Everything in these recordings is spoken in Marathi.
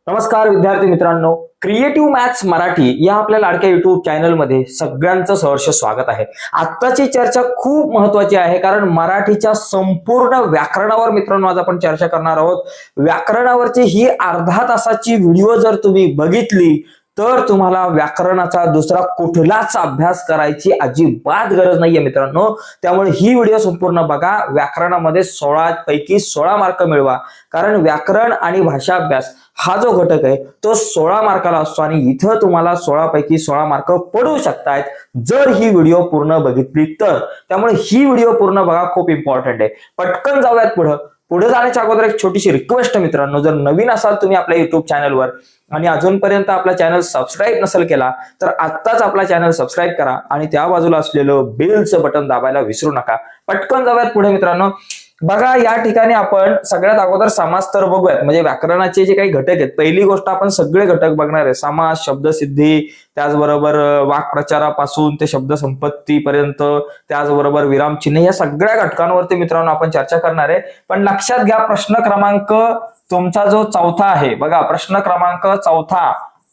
नमस्कार विद्यार्थी मित्रांनो, क्रिएटिव्ह मॅथ्स मराठी या आपल्या लाडक्या युट्यूब चॅनलमध्ये सगळ्यांचं सहर्ष स्वागत आहे। आजची चर्चा खूप महत्त्वाची आहे, कारण मराठीच्या संपूर्ण व्याकरणावर मित्रांनो आज आपण चर्चा करणार आहोत। व्याकरणावरची ही अर्धा तासाची व्हिडिओ जर तुम्ही बघितली तर तुम्हाला व्याकरणाचा दुसरा कुठलाच अभ्यास करायची अजिबात गरज नाहीये मित्रांनो। त्यामुळे ही व्हिडिओ संपूर्ण बघा, व्याकरणामध्ये 16 पैकी 16 मार्क मिळवा, कारण व्याकरण आणि भाषा अभ्यास हा जो घटक आहे तो 16 मार्काला असतो आणि इथं तुम्हाला 16 पैकी 16 मार्क पडू शकतात जर ही व्हिडिओ पूर्ण बघितली तर। त्यामुळे ही व्हिडिओ पूर्ण बघा, खूप इम्पॉर्टंट आहे। पटकन जाऊयात पुढे जाण्याच्या अगोदर एक छोटीशी रिक्वेस्ट मित्रांनो, जर नवीन असाल तुम्ही आपल्या युट्यूब चॅनलवर आणि अजूनपर्यंत आपला चॅनल सबस्क्राईब नसेल केला तर आत्ताच आपला चॅनल सबस्क्राईब करा आणि त्या बाजूला असलेलं बेलचं बटन दाबायला विसरू नका। पटकन जाऊयात पुढे मित्रांनो। बघा, या ठिकाणी आपण सगळ्यात अगोदर समास तर बघूयात, म्हणजे व्याकरणाचे जे काही घटक आहेत। पहिली गोष्ट आपण सगळे घटक बघणार आहे, समास, शब्दसिद्धी, त्याचबरोबर वाक्प्रचारापासून ते शब्द संपत्ती पर्यंत, त्याचबरोबर विरामचिन्ह, या सगळ्या घटकांवरती मित्रांनो आपण चर्चा करणार आहे। पण लक्षात घ्या, प्रश्न क्रमांक तुमचा जो चौथा आहे बघा, प्रश्न क्रमांक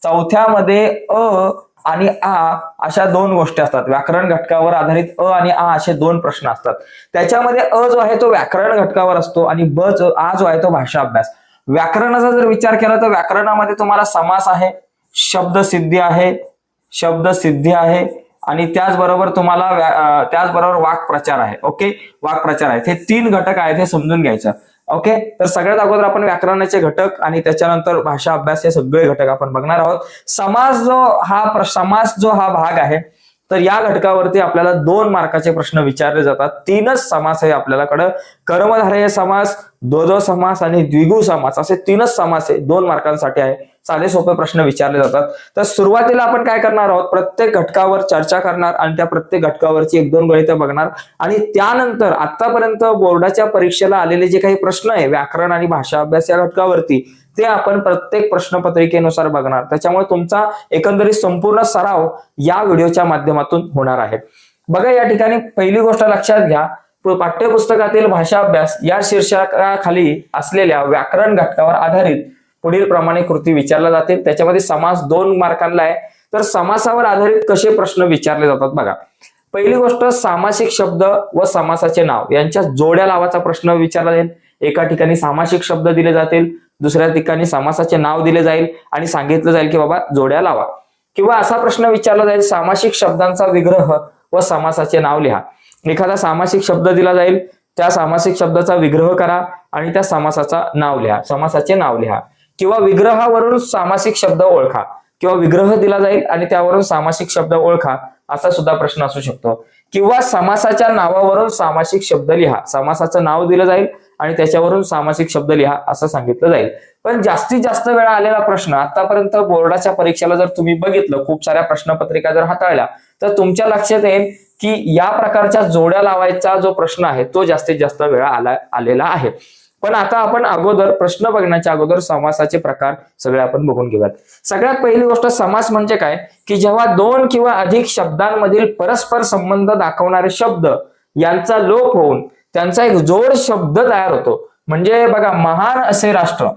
चौथ्यामध्ये अ आणि आ अशा दोन गोष्टी असतात। व्याकरण घटकावर आधारित अ आणि आ असे दोन प्रश्न असतात। त्याच्यामध्ये अ जो आहे तो व्याकरण घटकावर असतो आणि आ जो आहे तो भाषा अभ्यास। व्याकरणाचा जर विचार केला तर व्याकरणामध्ये तुम्हाला समास आहे, शब्दसिद्धी आहे आणि त्याचबरोबर तुम्हाला वाक्प्रचार आहे। ओके, वाक्प्रचार आहे, हे 3 घटक आहेत, हे समजून घ्यायचं। ओके, तर सगळ्यात अगोदर आपण व्याकरणाचे घटक आणि त्याच्यानंतर भाषा अभ्यास हे सगळे घटक आपण बघणार आहोत। समास जो हा भाग आहे तर या घटकावरती आपल्याला 2 मार्काचे प्रश्न विचारले जातात। 3च समास आहे आपल्याकडे, कर्मधारय समास, द्वंद्व समास आणि द्विगु समास असे 3च समास आहे, 2 मार्कांसाठी आहे। साधे सोपे प्रश्न विचारले जातात। तर सुरुवातीला आपण काय करणार आहोत, प्रत्येक घटकावर चर्चा करणार आणि त्या प्रत्येक घटकावरची 1-2 गणिते बघणार आणि त्यानंतर आतापर्यंत बोर्डाच्या परीक्षेला आलेले जे काही प्रश्न आहे व्याकरण आणि भाषा अभ्यास या घटकावरती ते आपण प्रत्येक प्रश्नपत्रिकेनुसार बघणार। त्याच्यामुळे तुमचा एकंदरीत संपूर्ण सराव या व्हिडिओच्या माध्यमातून होणार आहे। बघा, या ठिकाणी पहिली गोष्ट लक्षात घ्या, पाठ्यपुस्तकातील भाषा अभ्यास या शीर्षकाखाली असलेल्या व्याकरण घटकावर आधारित पुढील प्रमाणे कृती विचारल्या जातील। त्याच्यामध्ये समास 2 मार्कांना आहे। तर समासावर आधारित कसे प्रश्न विचारले जातात बघा, पहिली गोष्ट सामासिक शब्द व समासाचे नाव यांच्या जोड्या लावाचा प्रश्न विचारला जाईल। एका ठिकाणी सामासिक शब्द दिले जातील, दुसऱ्या ठिकाणी समासाचे नाव दिले जाईल आणि सांगितलं जाईल की बाबा जोड्या लावा। किंवा असा प्रश्न विचारला जाईल, सामासिक शब्दांचा विग्रह व समासाचे नाव लिहा। एखादा सामासिक शब्द दिला जाईल, त्या सामासिक शब्दाचा विग्रह करा आणि त्या समासाचे नाव लिहा। किंवा विग्रहावरून सामासिक शब्द ओळखा, किंवा विग्रह दिला जाईल आणि त्यावरून सामासिक शब्द ओळखा, असा सुद्धा प्रश्न असू शकतो। किंवा समासाच्या नावावरून सामासिक शब्द लिहा, समासाचं नाव दिलं जाईल आणि त्याच्यावरून सामासिक शब्द लिहा असं सांगितलं जाईल। पण जास्तीत जास्त वेळा आलेला प्रश्न आतापर्यंत बोर्डाच्या परीक्षेला जर तुम्ही बघितलं, खूप साऱ्या प्रश्नपत्रिका जर हाताळल्या तर तुमच्या लक्षात येईल की या प्रकारच्या जोड्या लावायचा जो प्रश्न आहे तो जास्तीत जास्त वेळा आलेला आहे। पण आता आपण अगोदर प्रश्न बघण्याच्या अगोदर समासाचे प्रकार सगळे आपण बघून घेऊयात। सगळ्यात पहिली गोष्ट, समास म्हणजे काय की जेव्हा 2 किंवा अधिक शब्दांमधील परस्पर संबंध दाखवणारे शब्द यांचा लोप होऊन त्यांचा एक जोड शब्द तयार होतो। म्हणजे बघा, महान असे राष्ट्र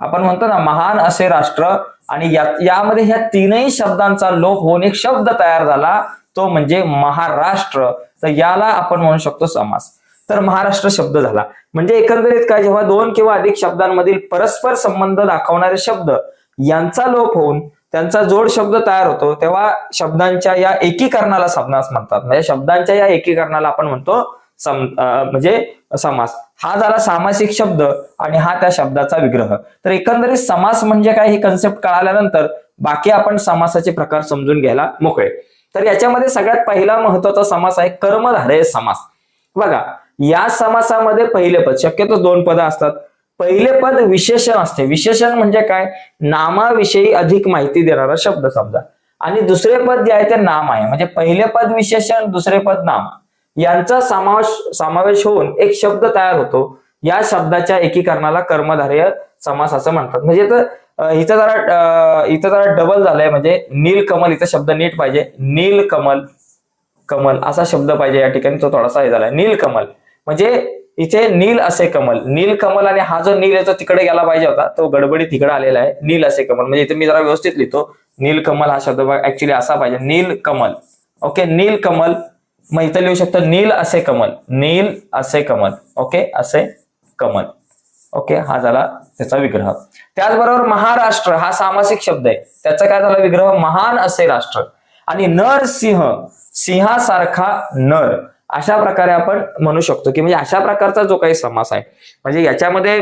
आपण म्हणतो ना, महान असे राष्ट्र, आणि यामध्ये ह्या 3ही शब्दांचा लोप होऊन एक शब्द तयार झाला, तो म्हणजे महाराष्ट्र। तर याला आपण म्हणू शकतो समास। तर महाराष्ट्र शब्द झाला। म्हणजे एकंदरीत काय, जेव्हा 2 किंवा अधिक शब्दांमधील परस्पर संबंध दाखवणारे शब्द यांचा लोप होऊन त्यांचा जोड शब्द तयार होतो, तेव्हा शब्दांच्या या एकीकरणाला समास म्हणतात। म्हणजे शब्दांच्या या एकीकरणाला आपण म्हणतो म्हणजे समास। हा झाला सामासिक शब्द आणि हा त्या शब्दाचा विग्रह। तर एकंदरीत समास म्हणजे काय ही कन्सेप्ट कळाल्यानंतर बाकी आपण समासाचे प्रकार समजून घ्यायला मोकळे। तर याच्यामध्ये सगळ्यात पहिला महत्वाचा समास आहे कर्मधारय समास। बघा, या समासामध्ये पहिले पद, शक्यतो 2 पद असतात। पहिले पद विशेषण असते। विशेषण म्हणजे काय, नामाविषयी अधिक माहिती देणारा शब्द समजा, आणि दुसरे पद जे आहे ते नाम आहे। म्हणजे पहिले पद विशेषण, दुसरे पद नाम यांचा समावेश होऊन एक शब्द तयार होतो। या शब्दाच्या एकीकरणाला कर्मधारय समास असं म्हणतात। म्हणजे इथं जरा डबल झालंय, म्हणजे नीलकमल, इथं शब्द नीट पाहिजे, नीलकमल असा शब्द पाहिजे या ठिकाणी, तो थोडासा हे झालाय। नीलकमल म्हणजे इथे नील असे कमल, नील कमल, आणि हा जो नील येतो तिकडे गेला पाहिजे होता, तो गडबडी तिकडे आलेला आहे. नील असे कमल म्हणजे इथे मी जरा व्यवस्थित लिहितो, नील कमल हा शब्द ऍक्च्युली असा पाहिजे, नील कमल. ओके, नील कमल. मग इथे लिहू शकतो नील असे कमल, नील असे कमल. ओके, असे कमल. ओके, हा झाला त्याचा विग्रह. त्याचबरोबर महाराष्ट्र हा सामासिक शब्द आहे, त्याचा काय झाला विग्रह, महान असे राष्ट्र. आणि नरसिंह, सिंहासारखा नर, अशा प्रकारे आपण म्हणू शकतो की म्हणजे अशा प्रकारचा जो काही समास आहे, म्हणजे याच्यामध्ये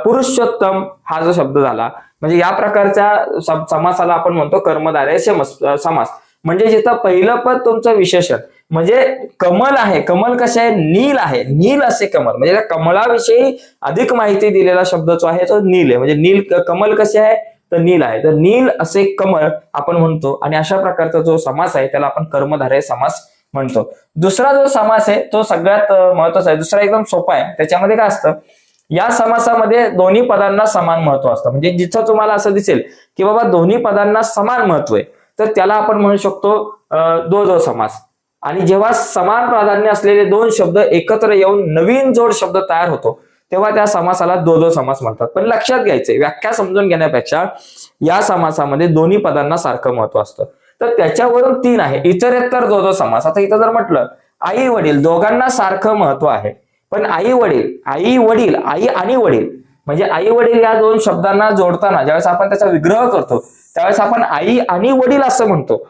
पुरुषोत्तम हा जो शब्द झाला, म्हणजे या प्रकारच्या समासाला आपण म्हणतो कर्मधारय समास. म्हणजे जिथं पहिलं पद तुमचं विशेषण, म्हणजे कमल आहे, कमल कसे आहे, नील आहे, नील असे कमल, म्हणजे त्या कमळाविषयी अधिक माहिती दिलेला शब्द जो आहे तो नील आहे. म्हणजे नील कमल कसे आहे तर नील आहे, तर नील असे कमळ आपण म्हणतो. आणि अशा प्रकारचा जो समास आहे त्याला आपण कर्मधारय समास म्हणतो. दुसरा जो समास आहे तो सगळ्यात महत्वाचा आहे, दुसरा एकदम सोपा आहे. त्याच्यामध्ये काय असतं, या समासामध्ये दोन्ही पदांना समान महत्व असतं. म्हणजे जिथं तुम्हाला असं दिसेल की बाबा दोन्ही पदांना समान महत्व आहे, तर त्याला आपण म्हणू शकतो द्वंद्व समास. आणि जेव्हा समान प्राधान्य असलेले दोन शब्द एकत्र येऊन नवीन जोड शब्द तयार होतो, तेव्हा त्या समासाला द्वंद्व समास म्हणतात. पण लक्षात घ्यायचंय, व्याख्या समजून घेण्यापेक्षा या समासामध्ये दोन्ही पदांना सारखं महत्व असतं. तर त्याच्यावरून 3 आहे इतरेतर द्वंद्व समास. आता इथं जर म्हटलं आई वडील दोघांना सारखं महत्व आहे, पण आई वडील, आई आणि वडील, म्हणजे आई वडील या दोन शब्दांना जोडताना ज्यावेळेस आपण त्याचा विग्रह करतो त्यावेळेस आपण आई आणि वडील असं म्हणतो,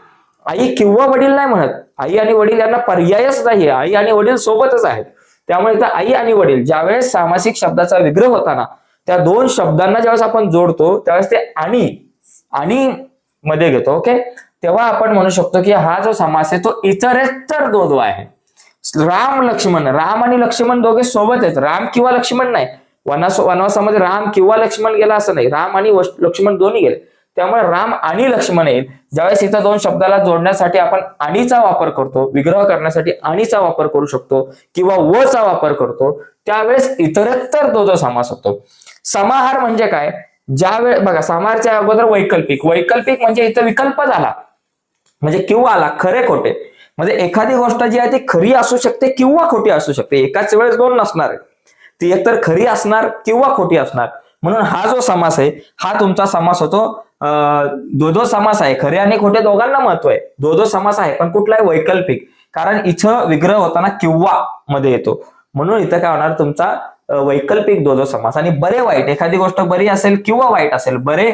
आई किंवा वडील नाही म्हणत. आई आणि वडील यांना पर्यायच नाही, आई आणि वडील सोबतच आहेत. त्यामुळे इथं आई आणि वडील ज्यावेळेस सामासिक शब्दाचा विग्रह होताना त्या दोन शब्दांना ज्यावेळेस आपण जोडतो त्यावेळेस ते आणि मध्ये घेतो. ओके, तेव्हा आपण म्हणू शकतो की हा जो समास आहे तो इतरेतर द्वंद्व आहे. राम लक्ष्मण, राम आणि लक्ष्मण दोघे सोबत आहेत, राम किंवा लक्ष्मण नाही. वनवासामध्ये राम किंवा लक्ष्मण गेला असं नाही, राम आणि लक्ष्मण दोन्ही गेले. त्यामुळे राम आणि लक्ष्मण येईल. ज्यावेळेस इथं दोन शब्दाला जोडण्यासाठी आपण आणीचा वापर करतो, विग्रह करण्यासाठी आणीचा वापर करू शकतो किंवा वचा वापर करतो, त्यावेळेस इतरेतर द्वंद्व समास होतो. समाहार म्हणजे काय, ज्यावेळेस बघा समाहारच्या अगोदर वैकल्पिक म्हणजे इथं विकल्प झाला, म्हणजे किंवा आला, खरे खोटे. म्हणजे एखादी गोष्ट जी आहे ती खरी असू शकते किंवा खोटी असू शकते, एकाच वेळेस दोन नसणार आहे, ती एकतर खरी असणार किंवा खोटी असणार. म्हणून हा जो समास आहे हा तुमचा समास होतो द्वंद्व समास आहे. खरे आणि खोटे दोघांना महत्व आहे, द्वंद्व समास आहे. पण कुठला आहे, वैकल्पिक, कारण इथं विग्रह होताना किंवा मध्ये येतो, म्हणून इथं काय होणार तुमचा वैकल्पिक द्वंद्व समास. आणि बरे वाईट, एखादी गोष्ट बरी असेल किंवा वाईट असेल, बरे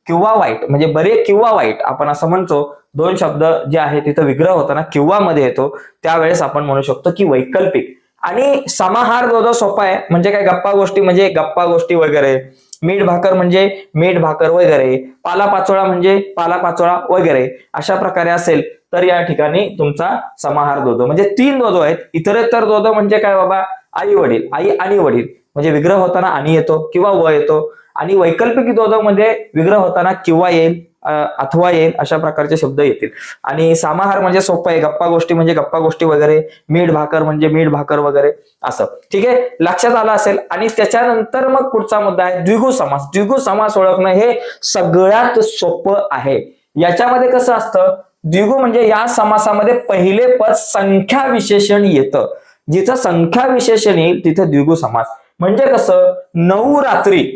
किंवा वाईट, म्हणजे बरे किंवा वाईट आपण असं म्हणतो. दोन शब्द जे आहे तिथं विग्रह होताना किंवा मध्ये येतो, त्यावेळेस आपण म्हणू शकतो की वैकल्पिक. आणि समाहार द्वंद्व सोपा आहे, म्हणजे काय, गप्पा गोष्टी म्हणजे गप्पा गोष्टी वगैरे, मीठ भाकर म्हणजे मीठ भाकर वगैरे, पालापाचोळा म्हणजे पालापाचोळा वगैरे, अशा प्रकारे असेल तर या ठिकाणी तुमचा समाहार द्वंद्व. म्हणजे 3 द्वंद्व आहेत. इतरेतर द्वंद्व म्हणजे काय बाबा, आई वडील, आई आणि वडील, म्हणजे विग्रह होताना आणि येतो किंवा व येतो. आणि वैकल्पिक द्वंद्व मध्ये विग्रह होताना किंवा येईल अथवा येईल, अशा प्रकारचे शब्द येतील. आणि समाहार म्हणजे सोपं आहे, गप्पा गोष्टी म्हणजे गप्पा गोष्टी वगैरे, मीठ भाकर म्हणजे मीठ भाकर वगैरे असं. ठीक आहे, लक्षात आलं असेल. आणि त्याच्यानंतर मग पुढचा मुद्दा आहे द्विगु समास. द्विगु समास ओळखणं हे सगळ्यात सोपं आहे. याच्यामध्ये कसं असतं, द्विगु म्हणजे या समासामध्ये पहिले पद संख्या विशेषण येतं. जिथं संख्या विशेषण येईल तिथं द्विगु समास. म्हणजे कसं, नवरात्री,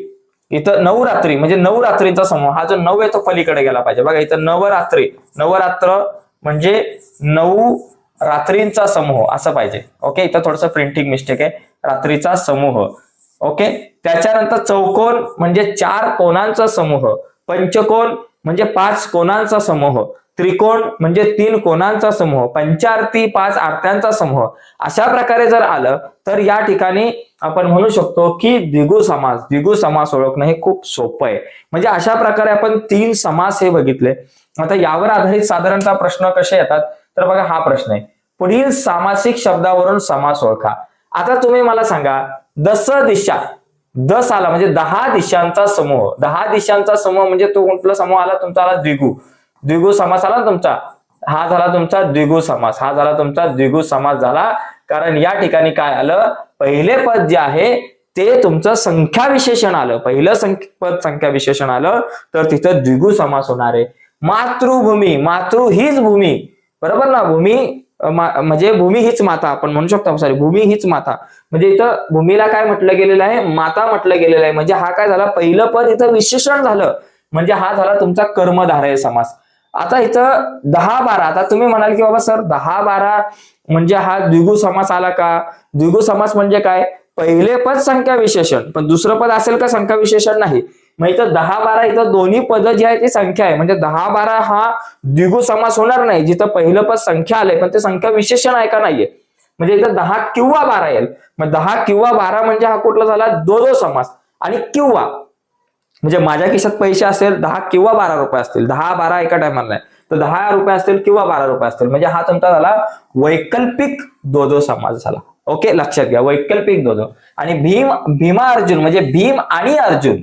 इथं नवरात्री म्हणजे नवरात्रीचा समूह, हा जो 9 आहे तो पलीकडे गेला पाहिजे. बघा इथं नवरात्री, नवरात्र म्हणजे 9 रात्रींचा समूह असं पाहिजे. ओके, इथं थोडंसं प्रिंटिंग मिस्टेक आहे, रात्रीचा समूह. ओके, त्याच्यानंतर चौकोन म्हणजे 4 कोणांचा समूह, पंचकोन म्हणजे 5 कोणांचा समूह, त्रिकोण म्हणजे 3 कोणांचा समूह, पंचारती 5 आरत्यांचा समूह. अशा प्रकारे जर आलं तर या ठिकाणी आपण म्हणू शकतो की द्विगु समास ओळखणं हे खूप सोपं आहे. म्हणजे अशा प्रकारे आपण 3 समास हे बघितले. आता यावर आधारित साधारणतः प्रश्न कसे येतात तर बघा, हा प्रश्न आहे, पुढील सामासिक शब्दावरून समास ओळखा. आता तुम्ही मला सांगा, दस दिशा, 10 आला म्हणजे 10 दिशांचा समूह, 10 दिशांचा समूह म्हणजे तो कुठला समूह आला तुमचा, आला द्विगु समास आला तुमचा. हा झाला तुमचा द्विगु समास, हा झाला तुमचा द्विगु समास झाला. कारण या ठिकाणी काय आलं, पहिले पद जे आहे ते तुमचं संख्या विशेषण आलं, पहिलं पद संख्या विशेषण आलं तर तिथं द्विगु समास होणार आहे. मातृभूमी, मातृ हीच भूमी, बरोबर ना, भूमी म्हणजे भूमी हीच माता आपण म्हणू शकतो. सॉरी, भूमी हीच माता. म्हणजे इथं भूमीला काय म्हटलं गेलेलं आहे, माता म्हटलं गेलेलं आहे. म्हणजे हा काय झाला, पहिलं पद इथं विशेषण झालं, म्हणजे हा झाला तुमचा कर्मधारय समास. आता इथं 10-12, आता तुम्ही म्हणाल की बाबा सर 10-12 म्हणजे हा द्विगु समास आला का? द्विगु समास म्हणजे काय, पहिले पद संख्या विशेषण, पण दुसरं पद असेल का संख्या विशेषण नाही. मग इथं 10-12 इथं दोन्ही पद जी आहे ती संख्या आहे, म्हणजे 10-12 हा द्विगु समास होणार नाही. जिथं पहिलं पद संख्या आले पण ते संख्या विशेषण आहे का नाहीये, म्हणजे इथं 10 किंवा 12 येईल. मग 10 किंवा 12 म्हणजे हा कुठला झाला, दो समास. आणि किंवा म्हणजे माझ्या खिशात पैसे असेल 10 किंवा 12 रुपये असतील, 10-12 एका टायमाला नाही, तर 10 रुपये असतील किंवा 12 रुपये असतील, म्हणजे हा तुमचा झाला वैकल्पिक दो समास झाला. ओके, लक्षात घ्या, वैकल्पिक दो. आणि भीमा अर्जुन म्हणजे भीम आणि अर्जुन.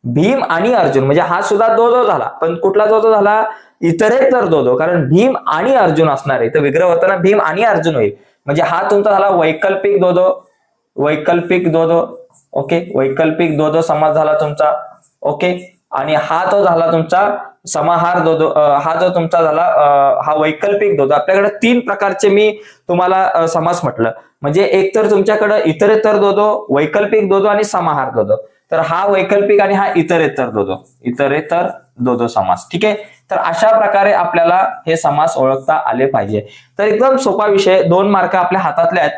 भीम आणि अर्जुन म्हणजे हा सुद्धा दो झाला, पण कुठला दो झाला, इतरेतर दो, कारण भीम आणि अर्जुन असणार आहे. तर विग्रह होताना भीम आणि अर्जुन होईल, म्हणजे हा तुमचा झाला वैकल्पिक दो. वैकल्पिक दो. ओके, वैकल्पिक दो समास झाला तुमचा. ओके, आणि हा तो झाला तुमचा समाहार दो. हा जो तुमचा झाला हा वैकल्पिक दो. आपल्याकडे 3 प्रकारचे मी तुम्हाला समास म्हटलं, म्हणजे एक तर तुमच्याकडे इतरेतर दो, वैकल्पिक दो आणि समाहार दो. तर हा वैकल्पिक आणि हा इतरेतर दो समास. ठीक आहे, तर अशा प्रकारे आपल्याला हे समास ओळखता आले पाहिजे. तर एकदम सोपा विषय, 2 मार्क आपल्या हातातले आहेत.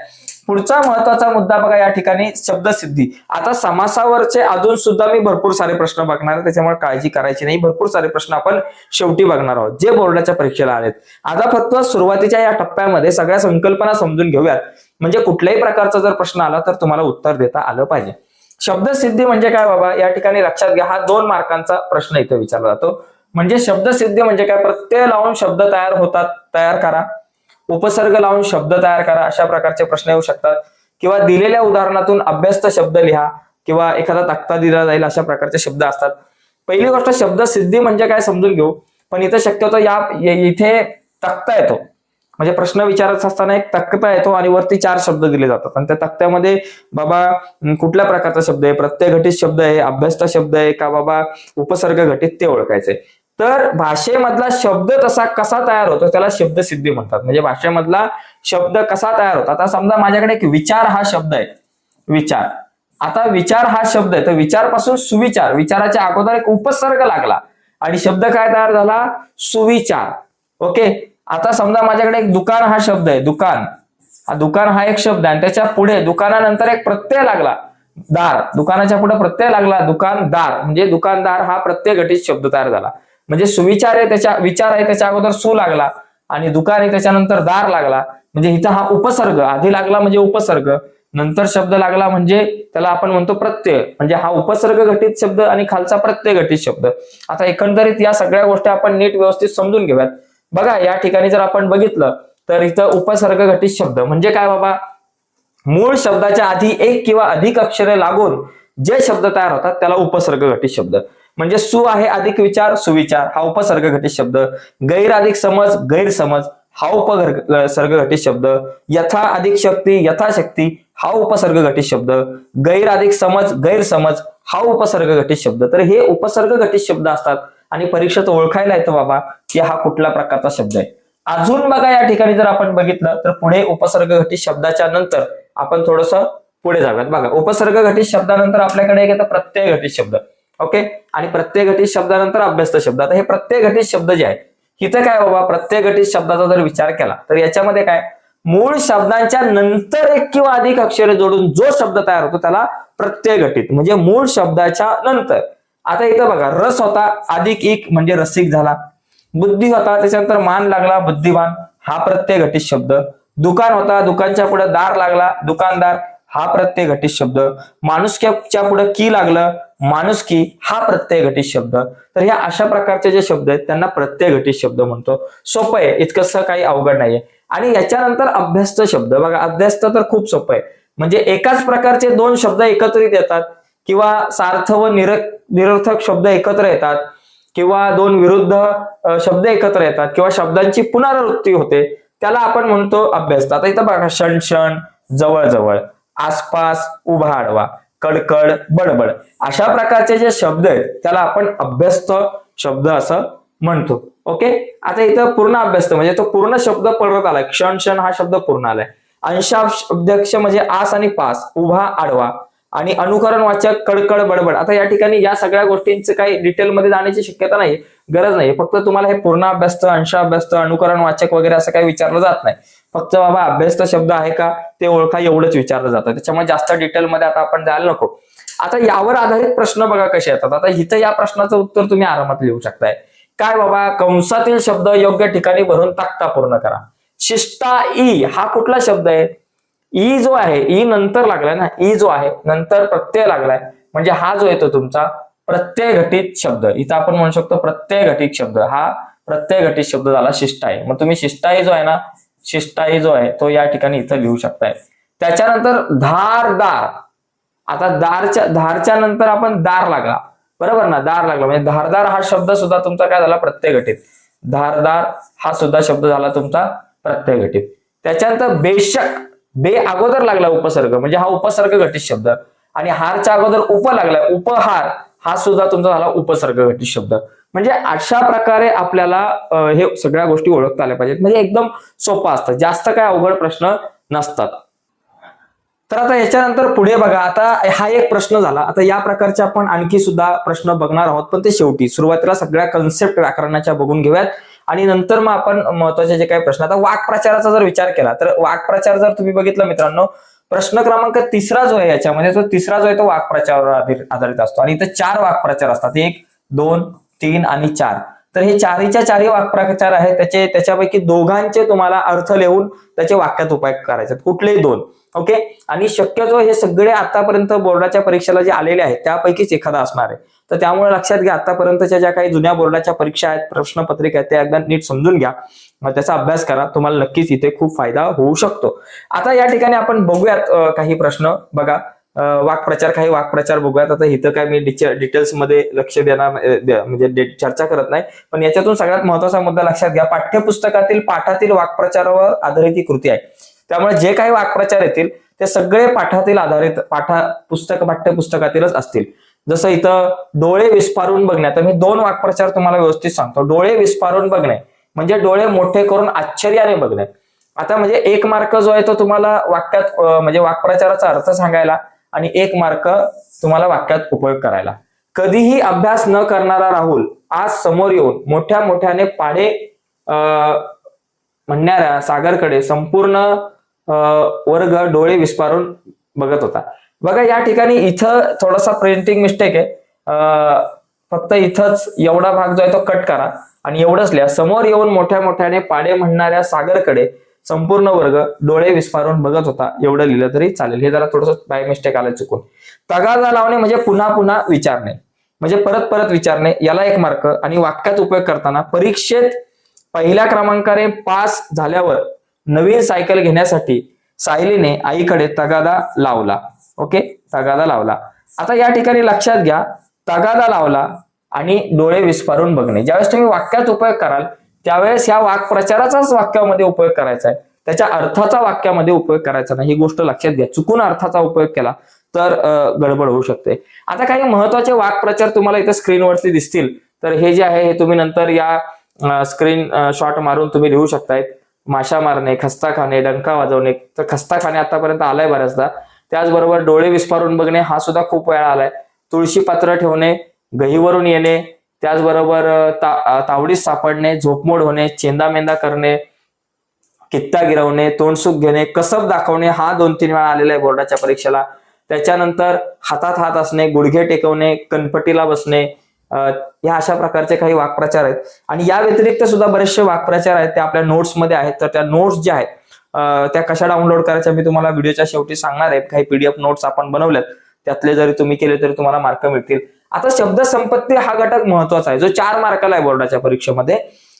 पुढचा महत्वाचा मुद्दा बघा या ठिकाणी शब्दसिद्धी. आता समासावरचे अजून सुद्धा मी भरपूर सारे प्रश्न बघणार आहे, त्याच्यामुळे काळजी करायची नाही. भरपूर सारे प्रश्न आपण शेवटी बघणार आहोत जे बोर्डाच्या परीक्षेला आलेत. आता फक्त सुरुवातीच्या या टप्प्यामध्ये सगळ्या संकल्पना समजून घेऊयात, म्हणजे कुठल्याही प्रकारचा जर प्रश्न आला तर तुम्हाला उत्तर देता आलं पाहिजे. शब्दसिद्धी म्हणजे काय बाबा, या ठिकाणी लक्षात घ्या, हा 2 मार्कांचा प्रश्न इथे विचारला जातो. म्हणजे शब्दसिद्धी म्हणजे काय, प्रत्यय लावून शब्द तयार होतात, तयार करा. उपसर्ग लावून शब्द तयार करा, अशा प्रकारचे प्रश्न येऊ शकतात. किंवा दिलेल्या उदाहरणातून अभ्यस्त शब्द लिहा, किंवा एखादा तक्ता दिला जाईल, अशा प्रकारचे शब्द असतात. पहिली गोष्ट शब्दसिद्धी म्हणजे काय समजून घेऊ, पण इथे शक्यतो इथे तक्ता येतो, म्हणजे प्रश्न विचारायचा असताना एक तक्ता येतो आणि वरती 4 शब्द दिले जातात. आणि त्या तक्त्यामध्ये बाबा कुठल्या प्रकारचा शब्द आहे, प्रत्यय घटित शब्द आहे, अभ्यस्त शब्द आहे का बाबा उपसर्ग घटित, ते ओळखायचे. तर भाषेमधला शब्द तसा कसा तयार होतो त्याला शब्दसिद्धी म्हणतात. म्हणजे भाषेमधला शब्द कसा तयार होतो. आता समजा माझ्याकडे एक विचार हा शब्द आहे, विचार. आता विचार हा शब्द आहे, तर विचारपासून सुविचार, विचाराच्या अगोदर एक उपसर्ग लागला आणि शब्द काय तयार झाला, सुविचार. ओके, आता समजा माझ्याकडे एक दुकान हा शब्द आहे, दुकान. दुकान हा एक शब्द आहे आणि त्याच्या पुढे दुकानानंतर एक प्रत्यय लागला, दार. दुकानाच्या पुढे प्रत्यय लागला, दुकानदार, म्हणजे दुकानदार हा प्रत्यय घटित शब्द तयार झाला. म्हणजे सुविचार आहे, त्याच्या विचार आहे, त्याच्या अगोदर सु लागला, आणि दुकान आहे त्याच्यानंतर दार लागला, म्हणजे इथं हा उपसर्ग आधी लागला म्हणजे उपसर्ग, नंतर शब्द लागला म्हणजे त्याला आपण म्हणतो प्रत्यय, म्हणजे हा उपसर्ग घटित शब्द आणि खालचा प्रत्यय घटित शब्द. आता एकंदरीत या सगळ्या गोष्टी आपण नीट व्यवस्थित समजून घेऊयात. बघा या ठिकाणी जर आपण बघितलं तर इथं उपसर्ग घटित शब्द म्हणजे काय बाबा, मूळ शब्दाच्या आधी एक किंवा अधिक अक्षरे लागून जे शब्द तयार होतात त्याला उपसर्ग घटित शब्द. म्हणजे सु आहे अधिक विचार, सुविचार, हा उपसर्ग घटित शब्द. गैर अधिक समज, गैरसमज, हा उपसर्ग घटित शब्द. यथा अधिक शक्ती, यथाशक्ती, हा उपसर्ग घटित शब्द. गैर अधिक समज, गैरसमज, हा उपसर्ग घटित शब्द. तर हे उपसर्ग घटित शब्द असतात आणि परीक्षेत ओळखायला येतं बाबा की हा कुठल्या प्रकारचा शब्द आहे. अजून बघा या ठिकाणी जर आपण बघितलं तर पुढे उपसर्ग घटित शब्दाच्या नंतर आपण थोडस पुढे जाऊयात. बघा उपसर्ग घटित शब्दानंतर आपल्याकडे एक येतं प्रत्यय घटित शब्द. ओके, आणि प्रत्यय घटित शब्दानंतर अभ्यस्त शब्द. आता हे प्रत्यय घटित शब्द जे आहे इथं काय बाबा, प्रत्यय घटित शब्दाचा जर विचार केला तर याच्यामध्ये काय, मूळ शब्दांच्या नंतर एक किंवा अधिक अक्षरे जोडून जो शब्द तयार होतो त्याला प्रत्यय घटित, म्हणजे मूळ शब्दाच्या नंतर. आता इथं बघा, रस होता अधिक एक म्हणजे रसिक झाला. बुद्धी होता त्याच्यानंतर मान लागला, बुद्धिमान, हा प्रत्यय घटित शब्द. दुकान होता, दुकानच्या पुढे दार लागला, दुकानदार, हा प्रत्यय घटित शब्द. माणुसक्याच्या पुढे की लागलं, माणुसकी, हा प्रत्यय घटित शब्द. तर ह्या अशा प्रकारचे जे शब्द आहेत त्यांना प्रत्यय घटित शब्द म्हणतो. सोपं आहे, इतकंसं काही अवघड नाहीये. आणि याच्यानंतर अभ्यस्त शब्द. बघा अभ्यस्त तर खूप सोपं आहे, म्हणजे एकाच प्रकारचे 2 शब्द एकत्रित येतात किंवा सार्थ व निरर्थक शब्द एकत्र येतात किंवा 2 विरुद्ध शब्द एकत्र येतात किंवा शब्दांची पुनरावृत्ती होते, त्याला आपण म्हणतो अभ्यस्त. आता इथं बघा, क्षण क्षण, जवळ जवळ, आसपास, उभा आडवा, कडकड, बडबड, अशा प्रकारचे जे शब्द आहेत त्याला आपण अभ्यस्त शब्द असं म्हणतो. ओके, आता इथं पूर्ण अभ्यास म्हणजे तो पूर्ण शब्द परत आलाय. क्षण क्षण हा शब्द पूर्ण आलाय. अंशाब्दक्ष म्हणजे आस आणि पास, उभा आडवा, आणि अनुकरण वाचक कडकड बडबड. आता या ठिकाणी या सगळ्या गोष्टींचं काही डिटेलमध्ये जाण्याची शक्यता नाही, गरज नाही. फक्त तुम्हाला हे पूर्ण अभ्यासतं, अंश अभ्यासतं, अनुकरण वाचक वगैरे असं काही विचारलं जात नाही. फक्त बाबा अभ्यासत शब्द आहे का ते ओळखा एवढंच विचारलं जातं. त्याच्यामुळे जास्त डिटेलमध्ये आता आपण जायला नको. आता यावर आधारित प्रश्न बघा कसे येतात. आता इथं या प्रश्नाचं उत्तर तुम्ही आरामात लिहू शकताय. काय बाबा, कंसातील शब्द योग्य ठिकाणी भरून तक्ता पूर्ण करा. शिष्टा ई हा कुठला शब्द आहे? ई जो आहे, ई नंतर लागलाय ना, ई जो आहे नंतर प्रत्यय लागलाय, म्हणजे हा जो येतो तुमचा प्रत्यय घटित शब्द. इथं आपण म्हणू शकतो प्रत्यय घटित शब्द. हा प्रत्यय घटित शब्द झाला शिष्टाई. मग तुम्ही शिष्टाई जो आहे ना, शिष्टाई जो आहे तो या ठिकाणी इथं लिहू शकताय. त्याच्यानंतर धारदार. आता धारच्या नंतर आपण दार लागला, बरोबर ना, दार लागला म्हणजे धारदार हा शब्द सुद्धा तुमचा काय झाला? प्रत्यय घटित. धारदार हा सुद्धा शब्द झाला तुमचा प्रत्यय घटित. त्याच्यानंतर बेशक, बे अगोदर लागला उपसर्ग म्हणजे हा उपसर्ग घटित शब्द, आणि हारच्या अगोदर उप लागलाय, उपहार हा सुद्धा तुमचा झाला उपसर्ग घटित शब्द. म्हणजे अशा प्रकारे आपल्याला हे सगळ्या गोष्टी ओळखता आल्या पाहिजेत. म्हणजे एकदम सोपं असतं, जास्त काय अवघड प्रश्न नसतात. तर आता याच्यानंतर पुढे बघा, आता हा एक प्रश्न झाला. आता या प्रकारचे आपण आणखी सुद्धा प्रश्न बघणार आहोत, पण ते शेवटी. सुरुवातीला सगळ्या कन्सेप्ट व्याकरणाच्या बघून घेऊयात, आणि नंतर मग आपण महत्वाचे जे काही प्रश्न. आता वाक्प्रचाराचा जर विचार केला तर वाक्प्रचार जर तुम्ही बघितलं मित्रांनो, प्रश्न क्रमांक 3 जो आहे याच्यामध्ये, तो 3 जो आहे तो वाक्प्रचारावर आधारित असतो. आणि इथे 4 वाक्प्रचार असतात, 1, 2, 3 आणि 4. तर हे चारी वाक्प्रचार आहेत. त्याच्यापैकी दोघांचे तुम्हाला अर्थ लिहून त्याचे वाक्यात उपयोग करायचे, कुठलेही 2. ओके, आणि शक्यतो हे सगळे आतापर्यंत बोर्डाच्या परीक्षेला जे आलेले आहेत त्यापैकीच एखादा असणार आहे. तर त्यामुळे लक्षात घ्या, आतापर्यंतच्या ज्या काही जुन्या बोर्डाच्या परीक्षा आहेत, प्रश्नपत्रिका आहेत, त्या एकदा नीट समजून घ्या, त्याचा अभ्यास करा. तुम्हाला नक्कीच इथे खूप फायदा होऊ शकतो. आता या ठिकाणी आपण बघूयात काही प्रश्न. बघा, वाक्प्रचार, काही वाक्प्रचार बघूयात. आता इथं काय मी डिटेल्स मध्ये लक्ष देणार म्हणजे चर्चा करत नाही, पण याच्यातून सगळ्यात महत्वाचा मुद्दा लक्षात घ्या. पाठ्यपुस्तकातील पाठातील वाक्प्रचारावर आधारित ही कृती आहे. त्यामुळे जे काही वाक्प्रचार येतील ते सगळे पाठातील आधारित, पाठ्यपुस्तकातीलच असतील. जसं इथं डोळे विस्फारून बघणे. तर मी 2 वाक्प्रचार तुम्हाला व्यवस्थित सांगतो. डोळे विस्फारून बघणे म्हणजे डोळे मोठे करून आश्चर्याने बघणे. आता म्हणजे 1 मार्क जो आहे तो तुम्हाला वाक्यात म्हणजे वाक्प्रचाराचा अर्थ सांगायला, आणि 1 मार्क तुम्हाला वाक्यात उपयोग करायला. कधीही अभ्यास न करणारा राहुल आज समोर येऊन मोठ्या मोठ्याने पाढे म्हणणाऱ्या सागरकडे संपूर्ण वर्ग डोळे विस्फारून बघत होता. बघा, या ठिकाणी इथं थोडासा प्रिंटिंग मिस्टेक आहे. फक्त इथंच एवढा भाग जो आहे तो कट करा आणि एवढंच लिहा. समोर येऊन मोठ्या मोठ्याने पाढे म्हणणाऱ्या सागरकडे संपूर्ण वर्ग डोळे विस्फारून बघत होता, एवढं लिहिलं तरी चालेल. हे जरा थोडंसं बाय मिस्टेक आलं चुकून. तगादा लावणे म्हणजे पुन्हा पुन्हा विचारणे, म्हणजे परत परत विचारणे, याला 1 मार्क. आणि वाक्यात उपयोग करताना परीक्षेत पहिल्या क्रमांकाने पास झाल्यावर नवीन सायकल घेण्यासाठी सायलीने आईकडे तगादा लावला. ओके, तगादा लावला. आता या ठिकाणी लक्षात घ्या, तगादा लावला आणि डोळे विस्फारून बघणे. ज्यावेळेस तुम्ही वाक्यात उपयोग कराल त्यावेळेस या वाक्प्रचाराचाच वाक्यामध्ये उपयोग करायचा आहे, त्याच्या अर्थाचा वाक्यामध्ये उपयोग करायचा नाही. ही गोष्ट लक्षात घ्या. चुकून अर्थाचा उपयोग केला तर गडबड होऊ शकते. आता काही महत्वाचे वाक्प्रचार तुम्हाला इथे स्क्रीनवरती दिसतील. तर हे जे आहे हे तुम्ही नंतर या स्क्रीन शॉट मारून तुम्ही लिहू शकताय. माशा मारणे, खस्ता खाणे, डंका वाजवणे. तर खस्ता खाणे आतापर्यंत आलाय बऱ्याचदा. त्याचबरोबर डोळे विस्फारून बघणे हा सुद्धा खूप वेळा आलाय. तुळशी पात्र ठेवणे, गहीवरून येणे, त्याचबरोबर तावडीत सापडणे, झोपमोड होणे, चेंदामेंदा करणे, कित्ता गिरवणे, तोंडसुख घेणे, कसब दाखवणे हा 2-3 वेळा आलेला आहे बोर्डाच्या परीक्षेला. त्याच्यानंतर हातात हात असणे, गुडघे टेकवणे, कणपटीला बसणे, या अशा प्रकारचे काही वाक्प्रचार आहेत. आणि या व्यतिरिक्त सुद्धा बरेचसे वाक्प्रचार आहेत, ते आपल्या नोट्समध्ये आहेत. तर त्या नोट्स ज्या आहेत त्या कशा डाउनलोड करायच्या मी तुम्हाला व्हिडिओच्या शेवटी सांगणार आहे. काही PDF नोट्स आपण बनवल्यात, त्यातले जरी तुम्ही केले तरी तुम्हाला मार्क मिळतील. आता शब्द संपत्ती हा घटक महत्वाचा आहे, जो 4 मार्काला आहे बोर्डाच्या परीक्षेमध्ये.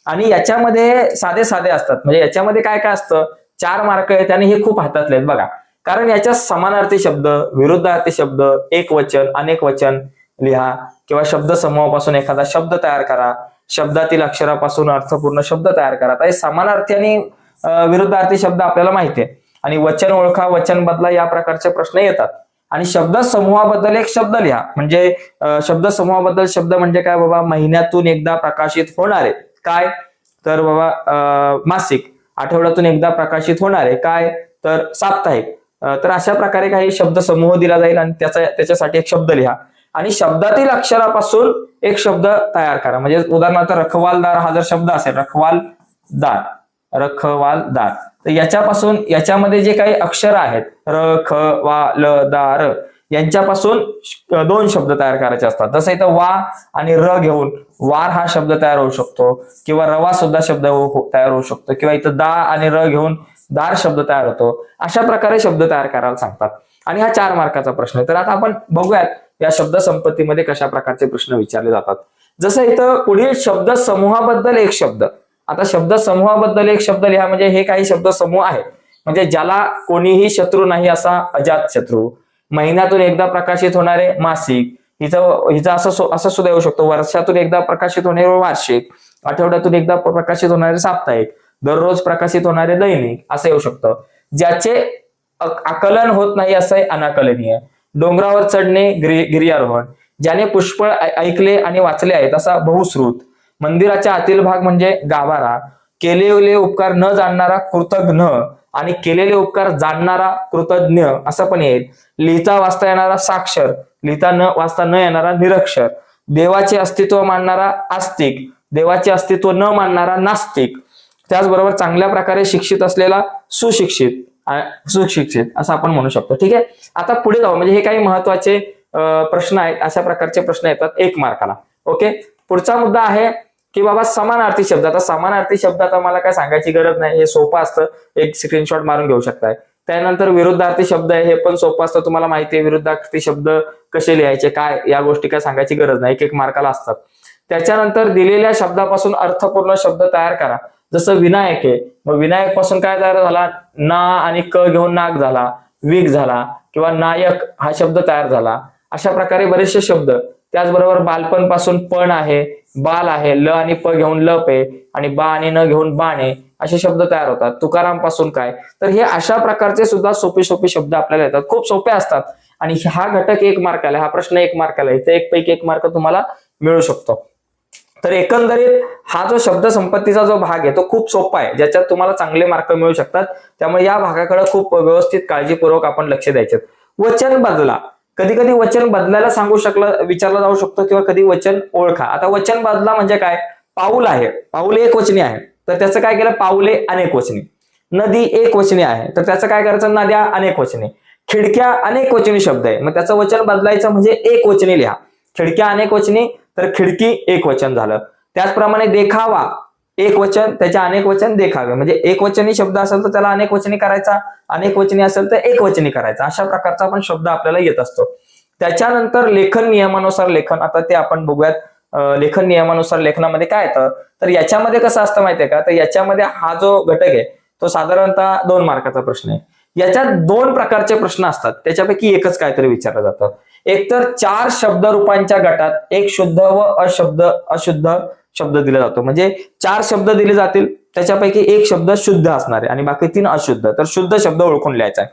आणि याच्यामध्ये साधे असतात. म्हणजे याच्यामध्ये काय काय असतं, 4 मार्क आहेत आणि हे खूप हातातले आहेत बघा. कारण याच्यात समानार्थी शब्द, विरुद्धार्थी शब्द, एक वचन, अनेक वचन लिहा, किंवा शब्द समूहापासून एखादा शब्द तयार करा, शब्दातील अक्षरापासून अर्थपूर्ण शब्द तयार करा. आता हे समानार्थी आणि विरुद्धार्थी शब्द आपल्याला माहिती आहे. आणि वचन ओळखा, वचन बदला, या प्रकारचे प्रश्न येतात. आणि शब्द समूहाबद्दल एक शब्द लिहा. म्हणजे शब्द समूहाबद्दल शब्द म्हणजे काय बाबा, महिन्यातून एकदा प्रकाशित होणारे काय, तर बाबा मासिक. आठवड्यातून एकदा प्रकाशित होणारे काय, तर साप्ताहिक. तर अशा प्रकारे काही शब्द समूह दिला जाईल आणि त्याच्यासाठी एक शब्द लिहा. आणि शब्दातील अक्षरापासून एक शब्द तयार करा. म्हणजे उदाहरणार्थ रखवालदार हा जर शब्द असेल, रखवालदार, रखवालदार, तर याच्यामध्ये जे काही अक्षर आहेत र ख वा ल दा र, यांच्यापासून दोन शब्द तयार करायचे असतात. जसं इथं वा आणि र घेऊन वार हा शब्द तयार होऊ शकतो, किंवा रवा सुद्धा शब्द तयार होऊ शकतो, किंवा इथं दा आणि र घेऊन दार शब्द तयार होतो. अशा प्रकारे शब्द तयार करायला सांगतात. आणि हा 4 मार्काचा प्रश्न आहे. तर आता आपण बघूयात या शब्द संपत्तीमध्ये कशा प्रकारचे प्रश्न विचारले जातात. जसं इथं पुढील शब्द समूहाबद्दल एक शब्द. आता शब्द समूहाबद्दल एक शब्द लिहा. म्हणजे हे काही शब्द समूह आहे, म्हणजे ज्याला कोणीही शत्रू नाही असा अजात शत्रू. महिन्यातून एकदा प्रकाशित होणारे मासिक, हिचं असं सुद्धा येऊ शकतो. वर्षातून एकदा प्रकाशित होणारे वार्षिक, आठवड्यातून एकदा प्रकाशित होणारे साप्ताहिक, दररोज प्रकाशित होणारे दैनिक असं येऊ शकतं. ज्याचे आकलन होत नाही असं अनाकलनीय. डोंगरावर चढणे गिर्यारोहण. ज्याने पुष्कळ ऐकले आणि वाचले आहेत असा बहुश्रुत. मंदिराच्या आतील भाग म्हणजे गाभारा. केलेले उपकार न जाणणारा कृतघ्न आणि केलेले उपकार जाणणारा कृतज्ञ असं पण येईल. लिहिता वाचता येणारा साक्षर, लिहिता वाचता न येणारा निरक्षर. देवाचे अस्तित्व मानणारा आस्तिक, देवाचे अस्तित्व न मानणारा नास्तिक. त्याचबरोबर चांगल्या प्रकारे शिक्षित असलेला सुशिक्षित असं आपण म्हणू शकतो. ठीक आहे, आता पुढे जाऊ. म्हणजे हे काही महत्वाचे प्रश्न आहेत. अशा प्रकारचे प्रश्न येतात 1 मार्काला. ओके, पुढचा मुद्दा आहे की बाबा समानार्थी शब्द. आता समानार्थी शब्द आता मला काय सांगायची गरज नाही, हे सोपं असतं, एक स्क्रीनशॉट मारून घेऊ शकताय. त्यानंतर विरुद्धार्थी शब्द आहे, हे पण सोपं असतं, तुम्हाला माहिती आहे विरुद्धार्थी शब्द कसे लिहायचे काय, या गोष्टी काय सांगायची गरज नाही, 1 मार्काला असतात. त्याच्यानंतर दिलेल्या शब्दापासून अर्थपूर्ण शब्द तयार करा. जसं विनायक आहे, मग विनायक पासून काय तयार झाला, ना आणि क घेऊन नाग झाला, विग झाला, किंवा नायक हा शब्द तयार झाला. अशा प्रकारे बरेचसे शब्द. त्याचबरोबर बालपण पासून पण आहे, बाल आहे, ल आणि प घेऊन लप आहे, आणि बा आणि न घेऊन बाण आहे, असे शब्द तयार होतात. तुकाराम पासून काय, तर हे अशा प्रकारचे सुद्धा सोपे शब्द आपल्याला येतात, खूप सोपे असतात. आणि हा घटक 1 मार्काला, हा प्रश्न 1 मार्काला, इथे 1 पैकी 1 मार्क तुम्हाला मिळू शकतो. तर एकंदरीत हा जो शब्द संपत्तीचा जो भाग आहे तो खूप सोपा आहे, ज्याच्यात तुम्हाला चांगले मार्क मिळू शकतात. त्यामुळे या भागाकडे खूप व्यवस्थित काळजीपूर्वक आपण लक्ष द्यायचे. वचन बदला. कधी कधी वचन बदलायला विचारला जाऊ शकतो, किंवा कधी वचन ओळखा. आता वचन बदला म्हणजे काय, पाऊल आहे, पाऊल एकवचनी आहे, तर त्याचं काय केलं, पाऊले अनेकवचनी. नदी एकवचनी आहे, तर त्याचं काय करायचं, नद्या अनेकवचनी. खिडक्या अनेकवचनी शब्द आहे, मग त्याचं वचन बदलायचं म्हणजे एकवचनी लिहा. खिडक्या अनेकवचनी, तर खिडकी एकवचन झालं. त्याचप्रमाणे देखावा एक वचन, त्याच्या अनेक वचन देखावे. म्हणजे एकवचनी शब्द असेल तर त्याला अनेक वचनी करायचा, अनेक वचनी असेल तर एक वचनी करायचा. अशा प्रकारचा पण शब्द आपल्याला येत असतो. त्याच्यानंतर लेखन नियमानुसार लेखन. आता ते आपण बघूयात. लेखन नियमानुसार लेखनामध्ये काय येतं, तर याच्यामध्ये कसं असतं माहितीये का, तर याच्यामध्ये हा जो घटक आहे तो साधारणतः 2 मार्काचा प्रश्न आहे. याच्यात 2 प्रकारचे प्रश्न असतात, त्याच्यापैकी एकच काहीतरी विचारलं जातं. एकतर 4 शब्द रूपांच्या गटात एक शुद्ध व अशुद्ध शब्द दिला जातो. म्हणजे 4 शब्द दिले जातील, त्याच्यापैकी एक शब्द शुद्ध असणार आहे आणि बाकी 3 अशुद्ध. तर शुद्ध शब्द ओळखून लिहायचा आहे.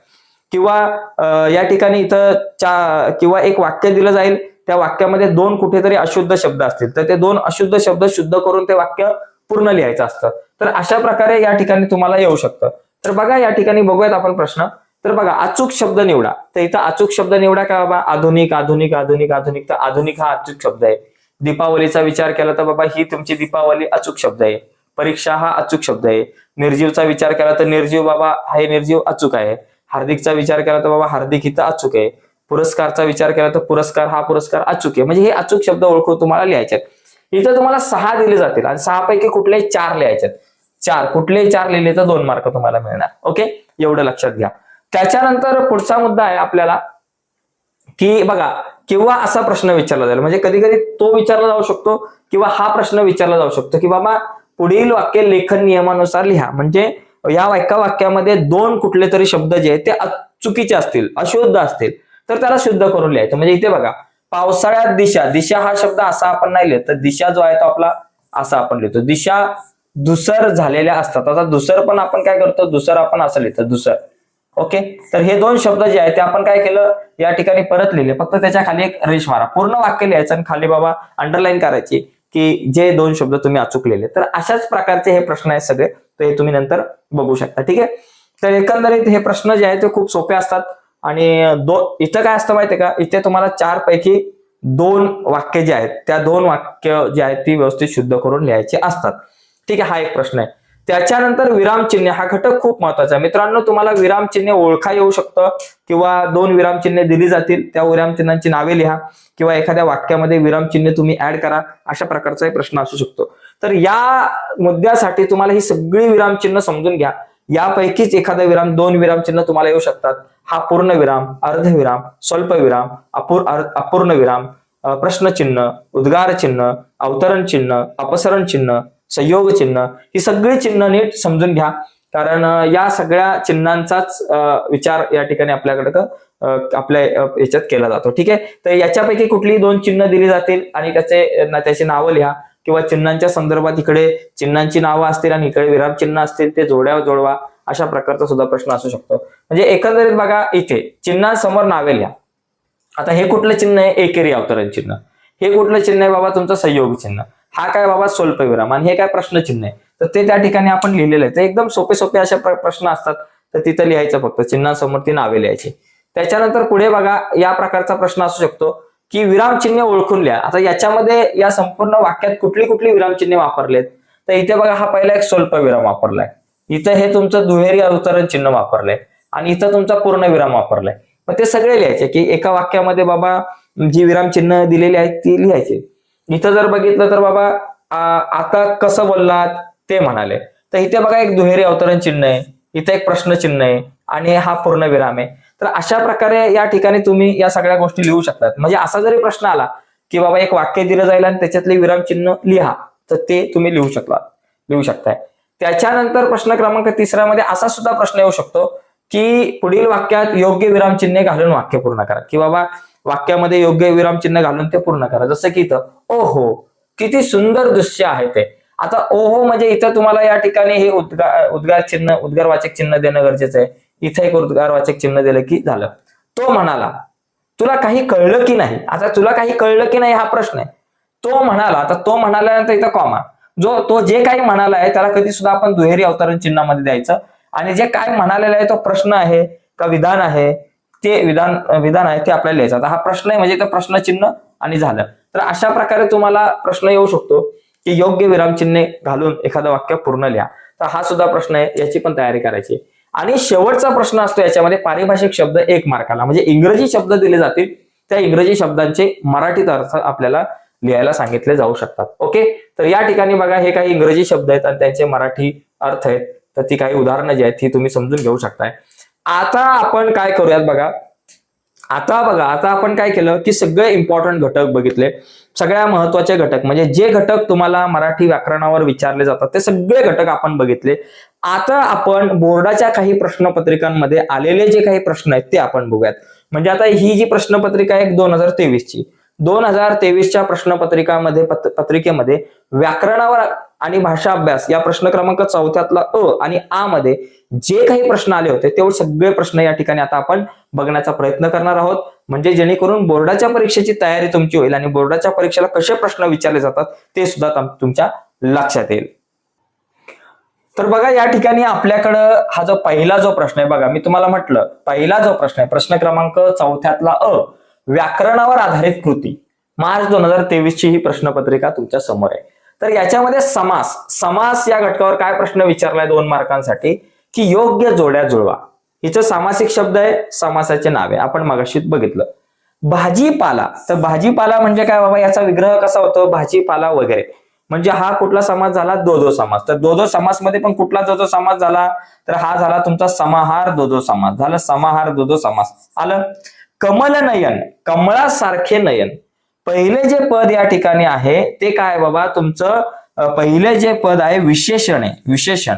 किंवा या ठिकाणी इथं किंवा एक वाक्य दिलं जाईल, त्या वाक्यामध्ये 2 कुठेतरी अशुद्ध शब्द असतील, तर ते 2 अशुद्ध शब्द शुद्ध करून ते वाक्य पूर्ण लिहायचं असतं. तर अशा प्रकारे या ठिकाणी तुम्हाला येऊ शकतं. तर बघा या ठिकाणी बघूयात आपण प्रश्न. तर बघा अचूक शब्द निवडा. तर इथं अचूक शब्द निवडा का बाबा, आधुनिक आधुनिक आधुनिक आधुनिक. तर आधुनिक हा अचूक शब्द आहे. दीपावलीचा विचार केला तर बाबा ही तुमची दीपावली अचूक शब्द आहे. परीक्षा हा अचूक शब्द आहे. निर्जीवचा विचार केला तर निर्जीव बाबा हे निर्जीव अचूक आहे. हार्दिकचा विचार केला तर बाबा हार्दिक इथं अचूक आहे. पुरस्कारचा विचार केला तर पुरस्कार हा पुरस्कार अचूक आहे. म्हणजे हे अचूक शब्द ओळखून तुम्हाला लिहायचे आहेत. इथं तुम्हाला 6 दिले जातील आणि 6 पैकी कुठलेही 4 लिहायचे. 4 कुठलेही 4 लिहिले तर 2 मार्क तुम्हाला मिळणार. ओके, एवढं लक्षात घ्या. त्याच्यानंतर पुढचा मुद्दा आहे आपल्याला की बघा, किंवा असा प्रश्न विचारला जाईल. म्हणजे कधी कधी तो विचारला जाऊ शकतो किंवा हा प्रश्न विचारला जाऊ शकतो की बाबा पुढील वाक्य लेखन नियमानुसार लिहा. म्हणजे या वाक्यामध्ये 2 कुठले तरी शब्द जे आहेत ते चुकीचे असतील, अशुद्ध असतील, तर त्याला शुद्ध करून लिहायचं. म्हणजे इथे बघा, पावसाळ्यात दिशा, दिशा हा शब्द असा आपण नाही लिहित, तर दिशा जो आहे तो आपला असा आपण लिहितो. दिशा धुसर झालेल्या असतात. आता धुसर पण आपण काय करतो, धुसर आपण असं लिहितो, धुसर. ओके, तर हे दोन शब्द जे आहेत ते आपण काय केलं, या ठिकाणी परत लिहिले, फक्त त्याच्या खाली एक रेष मारा, पूर्ण वाक्य लिहायचं आणि खाली बाबा अंडरलाईन करायची की जे दोन शब्द तुम्ही अचूक लिहिले. तर अशाच प्रकारचे हे प्रश्न आहेत सगळे, तर हे तुम्ही नंतर बघू शकता. ठीक आहे, तर एकंदरीत हे प्रश्न जे आहेत ते खूप सोपे असतात. आणि इथं काय असतं माहितीये का, इथे तुम्हाला 4 पैकी 2 वाक्य जे आहेत, त्या 2 वाक्य जे आहेत ती व्यवस्थित शुद्ध करून लिहायचे असतात. ठीक आहे, हा एक प्रश्न आहे. त्याच्यानंतर विरामचिन्हे हा घटक खूप महत्वाचा आहे मित्रांनो. तुम्हाला विरामचिन्हे ओळखा येऊ शकतं किंवा 2 विरामचिन्हे दिली जातील, त्या विरामचिन्हांची नावे लिहा किंवा एखाद्या वाक्यामध्ये विरामचिन्हे तुम्ही ऍड करा, अशा प्रकारचा प्रश्न असू शकतो. तर या मुद्द्यासाठी तुम्हाला ही सगळी विरामचिन्ह समजून घ्या. यापैकीच एखादा विराम, 2 विरामचिन्ह तुम्हाला येऊ शकतात. हा पूर्ण विराम, अर्धविराम, स्वल्प विराम, अपूर्ण विराम, प्रश्नचिन्ह, उद्गार चिन्ह, अवतरण चिन्ह, अपसरण चिन्ह, संयोग चिन्ह, ही सगळी चिन्ह नीट समजून घ्या. कारण या सगळ्या चिन्हांचाच विचार या ठिकाणी आपल्याकडे आपल्या याच्यात केला जातो. ठीक आहे, तर याच्यापैकी कुठली 2 चिन्ह दिली जातील आणि त्याची नावं लिहा किंवा चिन्हांच्या संदर्भात इकडे चिन्हांची नावं असतील आणि इकडे विराम चिन्ह असतील, ते जोडवा, अशा प्रकारचा सुद्धा प्रश्न असू शकतो. म्हणजे एकंदरीत बघा, इथे चिन्हांसमोर नावे लिहा. आता हे कुठलं चिन्ह आहे, एकेरी अवतरण चिन्ह. हे कुठलं चिन्ह आहे बाबा, तुमचं संयोग चिन्ह. हा काय बाबा, स्वल्प विराम. आणि हे काय, प्रश्न चिन्ह आहे. तर ते त्या ठिकाणी आपण लिहिलेलं आहे. ते एकदम सोपे अशा प्रश्न असतात, तर तिथं लिहायचं फक्त चिन्हांसमोर ती नावे लिहायची. त्याच्यानंतर पुढे बघा, या प्रकारचा प्रश्न असू शकतो की विरामचिन्हे ओळखून लिहा. आता याच्यामध्ये या संपूर्ण वाक्यात कुठली विरामचिन्हे वापरलेत, तर इथे बघा, हा पहिला एक स्वल्प विराम वापरलाय, इथं हे तुमचं दुहेरी अवतरण चिन्ह वापरलंय आणि इथं तुमचा पूर्ण विराम वापरलाय. मग ते सगळे लिहायचे की एका वाक्यामध्ये बाबा जी विरामचिन्ह दिलेली आहेत ती लिहायची. इथं जर बघितलं तर बाबा आता कसं बोललात ते म्हणाले, तर इथे बघा एक दुहेरी अवतरण चिन्ह आहे, इथे एक प्रश्न चिन्ह आहे आणि हा पूर्ण विराम आहे. तर अशा प्रकारे या ठिकाणी तुम्ही या सगळ्या गोष्टी लिहू शकतात. म्हणजे असा जरी प्रश्न आला की बाबा एक वाक्य दिलं जाईल आणि त्याच्यातले विरामचिन्ह लिहा, तर ते तुम्ही लिहू शकताय. त्याच्यानंतर प्रश्न क्रमांक 3 मध्ये असा सुद्धा प्रश्न येऊ शकतो की पुढील वाक्यात योग्य विरामचिन्हे घालून वाक्य पूर्ण करा, की बाबा वाक्यामध्ये योग्य विरामचिन्ह घालून ते पूर्ण करा. जसं की इथं ओहो किती सुंदर दृश्य आहे ते. आता ओहो म्हणजे इथं तुम्हाला या ठिकाणी हे उद्गारवाचक चिन्ह देणं गरजेचं आहे. इथे एक उद्गारवाचक चिन्ह दिलं की झालं. तो म्हणाला तुला काही कळलं की नाही. आता तुला काही कळलं की नाही हा प्रश्न आहे. तो म्हणाला, आता तो म्हणाल्यानंतर इथं कॉमा, तो जे काही म्हणाला आहे त्याला कधी सुद्धा आपण दुहेरी अवतरण चिन्हामध्ये द्यायचं. आणि जे काय म्हणालेलं आहे तो प्रश्न आहे का विधान आहे, ते विधान आहे ते आपल्याला लिहायचं. आता हा प्रश्न आहे म्हणजे प्रश्न चिन्ह आणि झालं. तर अशा प्रकारे तुम्हाला प्रश्न येऊ शकतो की योग्य विरामचिन्हे घालून एखादं वाक्य पूर्ण लिहा. तर हा सुद्धा प्रश्न आहे, याची पण तयारी करायची. आणि शेवटचा प्रश्न असतो याच्यामध्ये पारिभाषिक शब्द 1 मार्काला, म्हणजे इंग्रजी शब्द दिले जातील, त्या इंग्रजी शब्दांचे मराठीत अर्थ आपल्याला लिहायला सांगितले जाऊ शकतात. ओके, तर या ठिकाणी बघा हे काही इंग्रजी शब्द आहेत आणि त्यांचे मराठी अर्थ आहेत, तर ती काही उदाहरणं जी आहेत ती तुम्ही समजून घेऊ शकताय. आता आपण काय करूयात बघा, आता आपण काय केलं की सगळे इम्पॉर्टंट घटक बघितले, सगळ्या महत्वाचे घटक, म्हणजे जे घटक तुम्हाला मराठी व्याकरणावर विचारले जातात ते सगळे घटक आपण बघितले. आता आपण बोर्डाच्या काही प्रश्नपत्रिकांमध्ये आलेले जे काही प्रश्न आहेत ते आपण बघूयात. म्हणजे आता ही जी प्रश्नपत्रिका आहे 2023 ची, 2023च्या पत्रिकेमध्ये व्याकरणावर आणि भाषा अभ्यास या प्रश्न क्रमांक 4 अ आणि आ मध्ये जे काही प्रश्न आले होते तेवढे सगळे प्रश्न या ठिकाणी आता आपण बघण्याचा प्रयत्न करणार आहोत. म्हणजे जेणेकरून बोर्डाच्या परीक्षेची तयारी तुमची होईल आणि बोर्डाच्या परीक्षेला कसे प्रश्न विचारले जातात ते सुद्धा तुमच्या लक्षात येईल. तर बघा या ठिकाणी आपल्याकडं हा जो पहिला प्रश्न आहे बघा, मी तुम्हाला म्हटलं पहिला जो प्रश्न आहे प्रश्न क्रमांक 4 अ, व्याकरणावर आधारित कृती, मार्च 2023 ची ही प्रश्नपत्रिका तुमच्या समोर आहे. तर याच्यामध्ये समास या घटकावर काय प्रश्न विचारलाय 2 मार्कांसाठी की योग्य जोड्या जुळवा. हिचं सामासिक शब्द आहे, समासाचे नाव आहे, आपण मगाशी बघितलं. भाजीपाला, तर भाजीपाला म्हणजे काय बाबा, याचा विग्रह कसा होतो, भाजीपाला वगैरे, म्हणजे हा कुठला समास झाला, दोदो समास. तर दोदो समास मध्ये पण कुठला दोदो समास झाला, तर हा झाला तुमचा समाहार दोदो समास. झालं समाहार दोदो समास. आलं. कमल नयन, कमळासारखे नयन, पहिले जे पद या ठिकाणी आहे ते काय बाबा, तुमचं पहिले जे पद आहे विशेषण आहे, विशेषण,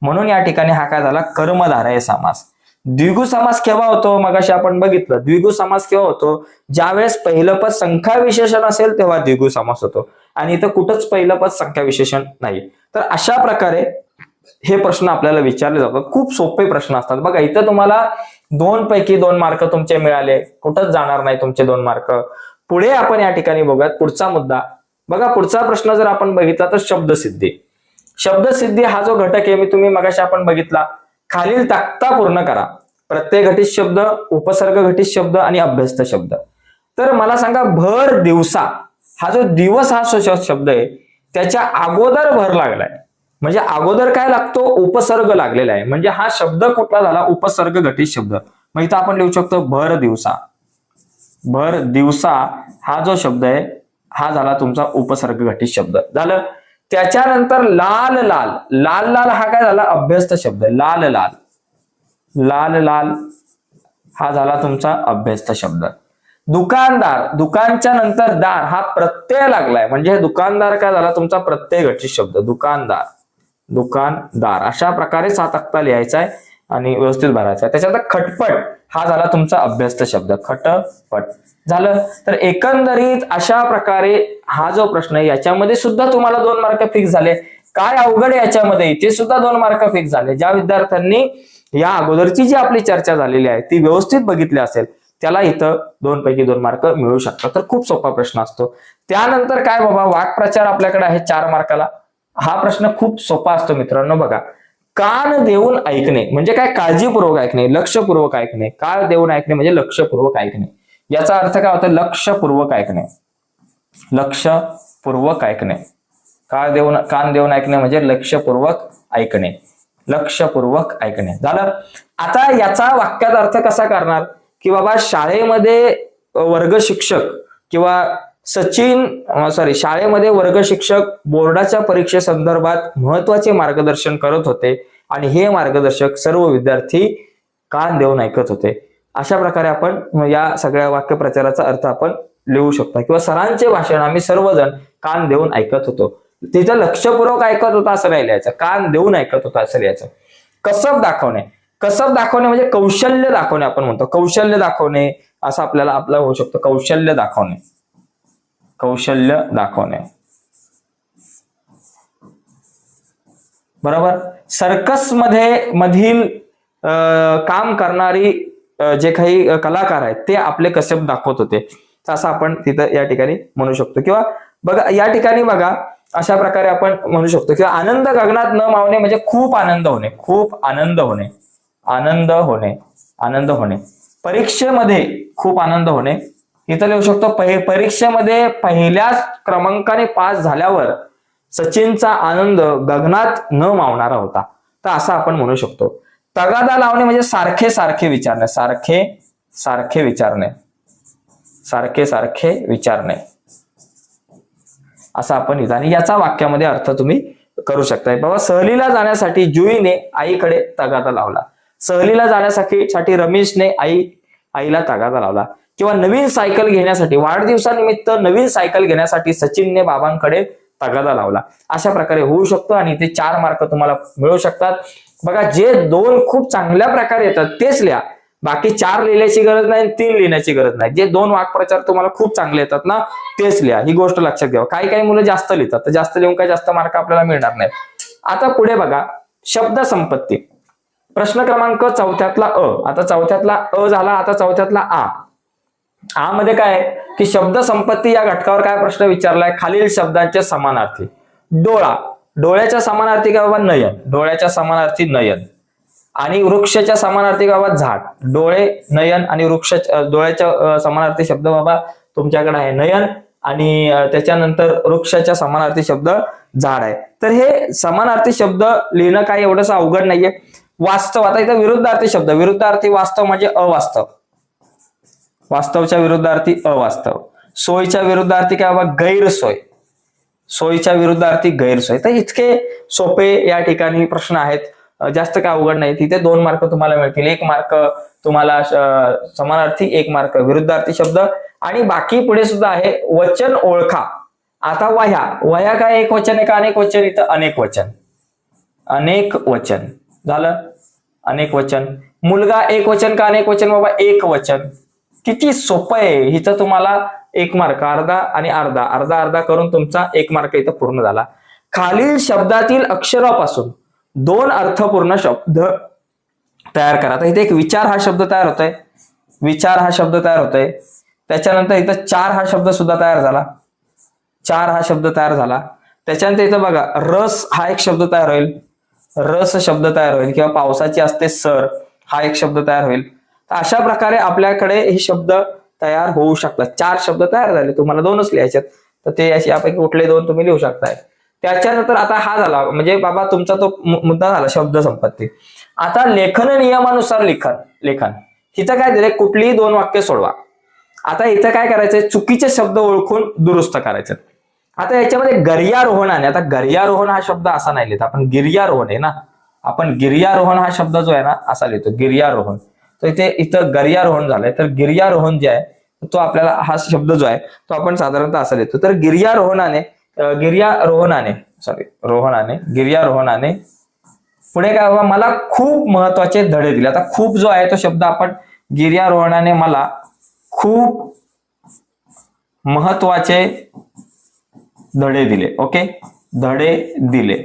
म्हणून या ठिकाणी हा काय झाला, कर्मधारय समास. द्विगु समास केव्हा होतो, मगाशी आपण बघितलं, द्विगु समास केव्हा होतो, ज्यावेळेस पहिलं पद संख्या विशेषण असेल तेव्हा द्विगु समास होतो आणि इथं कुठंच पहिलं पद संख्या विशेषण नाही. तर अशा प्रकारे हे प्रश्न आपल्याला विचारले जातात. खूप सोपे प्रश्न असतात. बघा इथं तुम्हाला 2 पैकी 2 मार्क तुमचे मिळाले, कुठंच जाणार नाही तुमचे 2 मार्क. पुढे आपण या ठिकाणी बघूयात पुढचा मुद्दा. बघा पुढचा प्रश्न जर आपण बघितला तर शब्दसिद्धी. शब्दसिद्धी हा जो घटक आहे, तुम्ही मगाशी आपण बघितला, खालील तक्ता पूर्ण करा. प्रत्यय घटित शब्द, उपसर्ग घटित शब्द आणि अभ्यस्त शब्द. तर मला सांगा, भर दिवसा हा जो दिवस हा शब्द आहे त्याच्या अगोदर भर लागलाय, म्हणजे अगोदर काय लागतो, उपसर्ग लागलेला आहे. म्हणजे हा शब्द कुठला झाला, उपसर्ग घटित शब्द. मग इथं आपण लिहू शकतो भर दिवसा. भर दिवसा हा जो शब्द आहे हा झाला तुमचा उपसर्ग घटित शब्द. झालं. त्याच्यानंतर लाल लाल, लाल लाल हा काय झाला, अभ्यस्त शब्द. लाल लाल, लाल लाल हा झाला तुमचा अभ्यस्त शब्द. दुकानदार, दुकानच्या नंतर दार हा प्रत्यय लागलाय, म्हणजे दुकानदार काय झाला तुमचा प्रत्यय घटित शब्द. दुकानदार, दुकानदार. अशा प्रकारे 7 तक्ता लिहायचा आहे आणि व्यवस्थित भरायचा आहे. त्याच्यानंतर खटपट हा झाला तुमचा अभ्यस्त शब्द. खटपट. झालं. तर एकंदरीत अशा प्रकारे हा जो प्रश्न आहे याच्यामध्ये सुद्धा तुम्हाला 2 मार्क फिक्स झाले. काय अवघड आहे याच्यामध्ये, इथे सुद्धा 2 मार्क फिक्स झाले. ज्या विद्यार्थ्यांनी या अगोदरची जी आपली चर्चा झालेली आहे ती व्यवस्थित बघितली असेल त्याला इथं 2 पैकी 2 मार्क मिळू शकतात. तर खूप सोपा प्रश्न असतो. त्यानंतर काय बाबा, वाक्प्रचार आपल्याकडे आहे 4 मार्काला. हा प्रश्न खूप सोपा असतो मित्रांनो. बघा, कान देऊन ऐकणे म्हणजे काय, काळजीपूर्वक ऐकणे, लक्षपूर्वक ऐकणे. कान देऊन ऐकणे म्हणजे लक्षपूर्वक ऐकणे. याचा अर्थ काय होतो, लक्षपूर्वक ऐकणे. लक्षपूर्वक ऐकणे. कान देऊन ऐकणे म्हणजे लक्षपूर्वक ऐकणे. लक्षपूर्वक ऐकणे. झालं. आता याचा वाक्यात अर्थ कसा करणार, की बाबा शाळेमध्ये वर्ग शिक्षक किंवा शाळेमध्ये वर्ग शिक्षक बोर्डाच्या परीक्षेसंदर्भात महत्वाचे मार्गदर्शन करत होते आणि हे मार्गदर्शक सर्व विद्यार्थी कान देऊन ऐकत होते. अशा प्रकारे आपण या सगळ्या वाक्यप्रचाराचा अर्थ आपण लिहू शकतो. किंवा सरांचे भाषण आम्ही सर्वजण कान देऊन ऐकत होतो. तिथं लक्षपूर्वक ऐकत होता असं नाही लिहायचं, कान देऊन ऐकत होता असं लिहायचं. कसब दाखवणे. कसब दाखवणे म्हणजे कौशल्य दाखवणे आपण म्हणतो. कौशल्य दाखवणे असं आपल्याला होऊ शकतो. कौशल्य दाखवणे. कौशल्य दाखवणे. बरोबर. सर्कस मधील काम करणारी जे काही कलाकार आहेत ते आपले कसब दाखवत होते, असं आपण तिथं या ठिकाणी म्हणू शकतो. किंवा बघा या ठिकाणी बघा अशा प्रकारे आपण म्हणू शकतो. किंवा आनंद गगनात न मावणे म्हणजे खूप आनंद होणे. खूप आनंद होणे. आनंद होणे. आनंद होणे. परीक्षेमध्ये खूप आनंद होणे. इथं लिहू शकतो परीक्षेमध्ये पहिल्याच क्रमांकाने पास झाल्यावर सचिनचा आनंद गगनात न मावणारा होता. तर असं आपण म्हणू शकतो. तगादा लावणे म्हणजे सारखे सारखे विचारणे. सारखे सारखे विचारणे. सारखे सारखे विचारणे असं आपण इथं. आणि याचा वाक्यामध्ये अर्थ तुम्ही करू शकताय. बाबा सहलीला जाण्यासाठी जुईने आईकडे तगादा लावला. सहलीला जाण्यासाठी रमेशने आईला तगादा लावला. किंवा नवीन सायकल घेण्यासाठी, वाढदिवसानिमित्त नवीन सायकल घेण्यासाठी सचिनने बाबांकडे तगादा लावला. अशा प्रकारे होऊ शकतो आणि ते 4 मार्क तुम्हाला मिळू शकतात. बघा, जे 2 खूप चांगल्या प्रकारे येतात तेच लिहा. बाकी 4 लिहिण्याची गरज नाही, 3 लिहिण्याची गरज नाही. जे 2 वाक्प्रचार तुम्हाला खूप चांगले येतात ना तेच लिहा. ही गोष्ट लक्षात घ्या. काही मुलं जास्त लिहितात, तर जास्त लिहून काही जास्त मार्क आपल्याला मिळणार नाहीत. आता पुढे बघा, शब्द संपत्ती. प्रश्न क्रमांक 4थ्यातला अ. आता 4थ्यातला अ झाला, आता 4थ्यातला आ. आ मध्ये काय आहे की शब्द संपत्ती या घटकावर काय प्रश्न विचारलाय, खालील शब्दांचे समानार्थी. डोळा, डोळ्याच्या समानार्थी काय बाबा, नयन. डोळ्याच्या समानार्थी नयन. आणि वृक्षाच्या समानार्थी बाबा झाड. डोळे, नयन आणि वृक्ष, डोळ्याच्या समानार्थी शब्द बाबा तुमच्याकडे आहे नयन आणि त्याच्यानंतर वृक्षाच्या समानार्थी शब्द झाड आहे. तर हे समानार्थी शब्द लिहिणं काय एवढंच अवघड नाहीये. वास्तव, आता इथं विरुद्धार्थी शब्द. विरुद्धार्थी वास्तव म्हणजे अवास्तव. वास्तवच्या विरुद्धार्थी अवास्तव. सोयीच्या विरुद्धार्थी काय बाबा, गैरसोय. सोयीच्या विरुद्धार्थी गैरसोय. तर इतके सोपे या ठिकाणी प्रश्न आहेत, जास्त काय अवघड नाही. तिथे 2 मार्क तुम्हाला मिळतील. 1 मार्क तुम्हाला समानार्थी, 1 मार्क विरुद्धार्थी शब्द. आणि बाकी पुढे सुद्धा आहे वचन ओळखा. आता वह्या काय एक वचन आहे का अनेक वचन, इथं अनेक वचन. अनेक वचन झालं. अनेक वचन. मुलगा एक वचन का अनेक वचन बाबा, एक वचन. किती सोपं आहे. इथं तुम्हाला 1 मार्क, अर्धा आणि अर्धा, अर्धा अर्धा करून तुमचा 1 मार्क इथं पूर्ण झाला. खालील शब्दातील अक्षरापासून दोन अर्थपूर्ण शब्द तयार करा. तर इथे एक विचार हा शब्द तयार होतोय, विचार हा शब्द तयार होतोय. त्याच्यानंतर इथं चार हा शब्द सुद्धा तयार झाला, चार हा शब्द तयार झाला. त्याच्यानंतर इथं बघा रस हा एक शब्द तयार होईल, रस शब्द तयार होईल, किंवा पावसाची असते सर हा एक शब्द तयार होईल. तर अशा प्रकारे आपल्याकडे हे शब्द तयार होऊ शकतात. चार शब्द तयार झाले, तुम्हाला दोनच लिहायचे तर ते यापैकी कुठले दोन तुम्ही लिहू शकताय. त्याच्यानंतर आता हा झाला म्हणजे बाबा तुमचा तो मुद्दा झाला शब्द संपत्ती. आता लेखन नियमानुसार लेखन इथं काय दिले, कुठलीही दोन वाक्य सोडवा. आता इथं काय करायचंय, चुकीचे शब्द ओळखून दुरुस्त करायचे. आता याच्यामध्ये गर्यारोहणाने, आता गर्यारोहण हा शब्द असा नाही लिहित आपण, गिर्यारोहण आहे ना, आपण गिर्यारोहण हा शब्द जो आहे ना असा लिहितो, गिर्यारोहण. तर इथं गर्यारोहण झालंय, तर गिर्यारोहण जे आहे तो आपल्याला हा शब्द जो आहे तो आपण साधारणतः असा लिहितो. तर गिर्यारोहणाने गिर्यारोहणाने पुढे काय बाबा, मला खूप महत्वाचे धडे दिले. आता खूप जो आहे तो शब्द आपण, गिर्यारोहणाने मला खूप महत्वाचे धडे दिले. ओके, धडे दिले,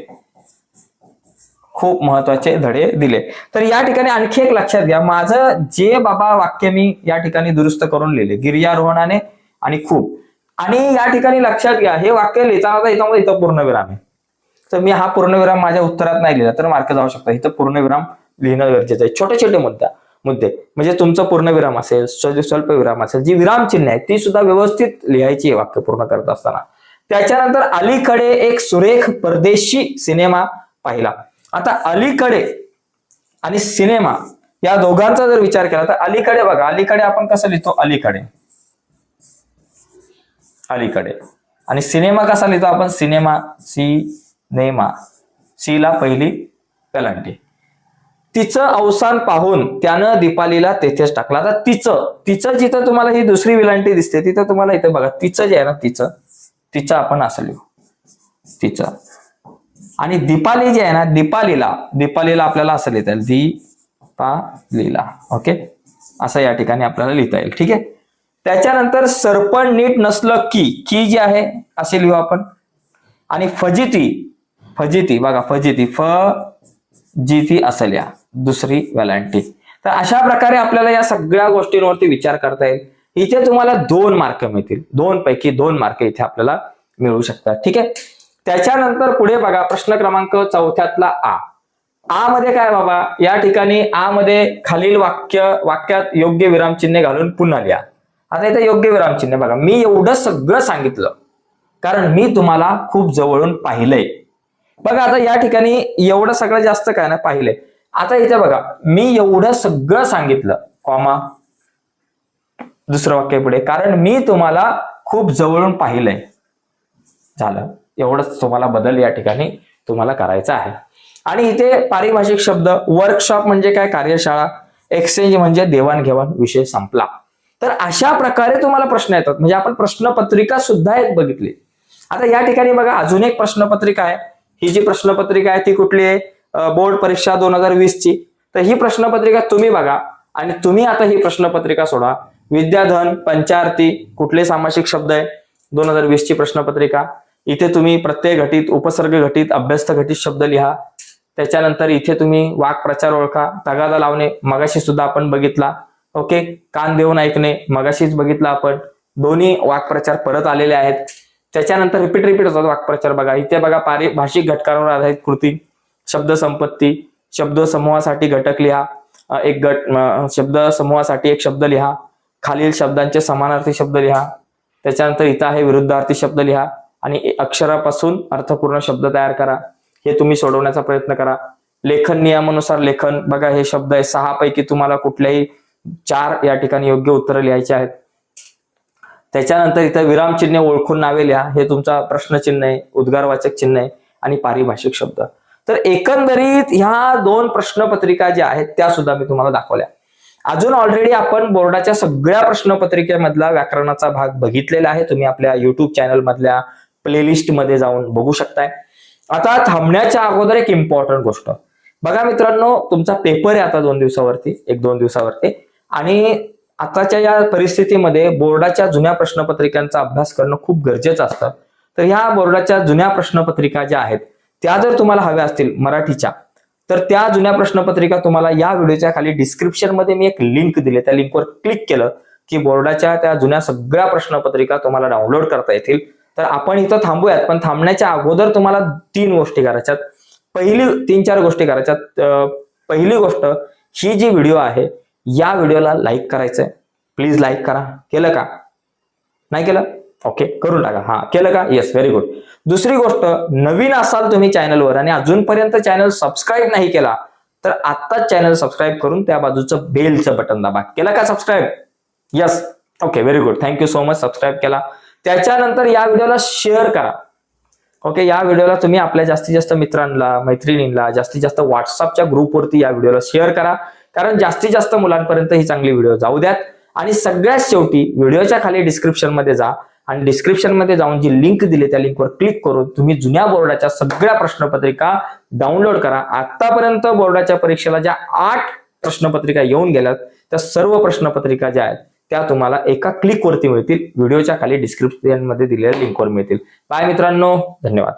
खूप महत्वाचे धडे दिले. तर या ठिकाणी आणखी एक लक्षात घ्या, माझं जे बाबा वाक्य मी या ठिकाणी दुरुस्त करून लिहिले, गिर्यारोहणाने आणि खूप. आणि या ठिकाणी लक्षात घ्या, हे वाक्य लिहिताना इथं पूर्णविराम आहे. तर मी हा पूर्णविराम माझ्या उत्तरात नाही लिहिला तर मार्क जाऊ शकता. इथं पूर्णविराम लिहिणं गरजेचं आहे. छोटे छोटे मुद्दे म्हणजे तुमचं पूर्णविराम असेल, स्वल्प विराम असेल, जी विराम चिन्ह आहे ती सुद्धा व्यवस्थित लिहायची आहे वाक्य पूर्ण करत असताना. त्याच्यानंतर अलीकडे एक सुरेख परदेशी सिनेमा पाहिला. आता अलीकडे आणि सिनेमा या दोघांचा जर विचार केला तर अलीकडे बघा, अलीकडे आपण कसं लिहितो, अलीकडे आणि सिनेमा कसा लिहितो आपण, सिनेमा, सी ला पहिली वेलांटी. तिचं अवसान पाहून त्यानं दीपालीला तेथेच टाकला. आता तिचं जिथं तुम्हाला ही दुसरी वेलांटी दिसते तिथं तुम्हाला इथं बघा, तिचं जे आहे ना, तिचं आपण असं लिहू, तिचं. आणि दीपाली जे आहे ना, दीपालीला आपल्याला असं लिहिता येईल, दीपालीला. ओके, असं या ठिकाणी आपल्याला लिहिता येईल. ठीक आहे. त्याच्यानंतर सरपण नीट नसलं की जे आहे असे लिहू आपण. आणि फजिती बघा, फजिती असं लिहा, दुसरी वेलांटी. तर अशा प्रकारे आपल्याला या सगळ्या गोष्टींवरती विचार करता येईल. इथे तुम्हाला 2 मार्क मिळतील, 2 पैकी 2 मार्क इथे आपल्याला मिळू शकतात. ठीक आहे. त्याच्यानंतर पुढे बघा, प्रश्न क्रमांक 4 आ मध्ये काय बाबा, या ठिकाणी आ मध्ये खालील वाक्यात योग्य विरामचिन्ह घालून पुन्हा लिहा. आता इथे योग्य विरामचिन्ह बघा, मी एवढं सगळं सांगितलं कारण मी तुम्हाला खूप जवळून पाहिलंय. बघा आता या ठिकाणी एवढं सगळं जास्त काय ना पाहिलंय. आता इथे बघा, मी एवढं सगळं सांगितलं, कॉमा, दुसरं वाक्य पुढे, कारण मी तुम्हाला खूप जवळून पाहिलंय. झालं, एवढंच तुम्हाला बदल या ठिकाणी तुम्हाला करायचा आहे. आणि इथे पारिभाषिक शब्द, वर्कशॉप म्हणजे काय, कार्यशाळा, एक्सचेंज म्हणजे देवाणघेवाण, विषय संपला. तर अशा प्रकारे तुम्हाला प्रश्न येतात. म्हणजे आपण प्रश्नपत्रिका सुद्धा एक बघितली. आता या ठिकाणी बघा, अजून एक प्रश्नपत्रिका आहे. ही जी प्रश्नपत्रिका आहे ती कुठली आहे, बोर्ड परीक्षा 2020 ची. तर ही प्रश्नपत्रिका तुम्ही बघा आणि तुम्ही आता ही प्रश्नपत्रिका सोडा. विद्याधन, पंचार्थी, कुठले सामासिक शब्द आहे, 2020 ची प्रश्नपत्रिका. इथे तुम्ही प्रत्यय घटित, उपसर्ग घटित, अभ्यस्त घटित शब्द लिहा. त्याच्यानंतर इथे तुम्ही वाक्प्रचार ओळखा, तगादा लावणे मगाशी सुद्धा आपण बघितला. ओके, कान देऊन ऐकणे मगाशीच बघितला आपण. दोन्ही वाक्प्रचार परत आलेले आहेत. त्याच्यानंतर रिपीट होतात वाक्प्रचार. बघा इथे बघा, पारिभाषिक घटकांवर आधारित कृती, शब्द संपत्ती, शब्द समूहासाठी घटक लिहा, एक शब्द समूहासाठी एक शब्द लिहा, खालील शब्दांचे समानार्थी शब्द लिहा. त्याच्यानंतर इथं आहे विरुद्धार्थी शब्द लिहा आणि अक्षरापासून अर्थपूर्ण शब्द तयार करा. हे तुम्ही सोडवण्याचा प्रयत्न करा. लेखन नियमानुसार लेखन बघा, हे शब्द आहे 6 पैकी तुम्हाला कुठल्याही 4 या ठिकाणी योग्य उत्तर लिहायचे आहेत. त्याच्यानंतर इथं विरामचिन्ह ओळखून नावे लिहा, हे तुमचा प्रश्नचिन्ह आहे, उद्गारवाचक चिन्ह आहे आणि पारिभाषिक शब्द. तर एकंदरीत ह्या 2 प्रश्नपत्रिका ज्या आहेत त्या सुद्धा मी तुम्हाला दाखवल्या. अजून ऑलरेडी आपण बोर्डाच्या सगळ्या प्रश्नपत्रिकेमधला व्याकरणाचा भाग बघितलेला आहे. तुम्ही आपल्या युट्यूब चॅनल मधल्या प्लेलिस्ट मध्ये जाऊन बघू शकताय. आता थांबण्याच्या अगोदर एक इम्पॉर्टंट गोष्ट बघा मित्रांनो, तुमचा पेपर आहे आता 2 दिवसावरती, 1-2 दिवसावरती. आणि आताच्या या परिस्थितीमध्ये बोर्डाच्या जुन्या प्रश्नपत्रिकांचा अभ्यास करणं खूप गरजेचं असतं. तर ह्या बोर्डाच्या जुन्या प्रश्नपत्रिका ज्या आहेत त्या जर तुम्हाला हव्या असतील मराठीच्या, तर त्या जुन्या प्रश्नपत्रिका तुम्हाला या व्हिडिओच्या खाली डिस्क्रिप्शन मध्ये मी एक लिंक दिली, त्या लिंकवर क्लिक केलं की बोर्डाच्या त्या जुन्या सगळ्या प्रश्नपत्रिका तुम्हाला डाउनलोड करता येतील. तर आपण इथं थांबूयात, पण थांबण्याच्या अगोदर तुम्हाला 3 गोष्टी करायच्यात. 3-4 गोष्टी करायच्यात. पहिली गोष्ट, ही जी व्हिडिओ आहे या व्हिडिओला लाईक करायचंय. प्लीज लाईक करा. केलं का? नाही केलं? ओके, करून टाका. हा, केलं का? Yes, very good. दुसरी गोष्ट, नवीन असाल तुम्ही चॅनलवर आणि अजूनपर्यंत चॅनल सबस्क्राईब नाही केला तर आत्ताच चॅनल सबस्क्राईब करून त्या बाजूचं बेलचं बटन दाबा. केलं का subscribe? Yes, okay, very good. Thank you so much, subscribe केला. त्याच्यानंतर या व्हिडिओला शेअर करा. ओके, या व्हिडिओला तुम्ही आपल्या जास्तीत जास्त मित्रांना, मैत्रिणींना, जास्तीत जास्त व्हॉट्सअपच्या ग्रुपवरती या व्हिडिओला शेअर करा, कारण जास्तीत जास्त मुलांपर्यंत ही चांगली व्हिडिओ जाऊ द्यात. आणि सगळ्यात शेवटी व्हिडिओच्या खाली डिस्क्रिप्शन मध्ये जा आणि डिस्क्रिप्शन मध्ये जाऊन जी लिंक दिली त्या लिंकवर क्लिक करून तुम्ही जुन्या बोर्डाच्या सगळ्या प्रश्नपत्रिका डाउनलोड करा. आतापर्यंत बोर्डाच्या परीक्षेला ज्या 8 प्रश्नपत्रिका येऊन गेल्यात त्या सर्व प्रश्नपत्रिका ज्या आहेत त्या तुम्हाला एका क्लिक वरती मिळतील. व्हिडिओच्या खाली डिस्क्रिप्शन मध्ये दिलेल्या लिंकवर मिळतील. बाय मित्रांनो, धन्यवाद.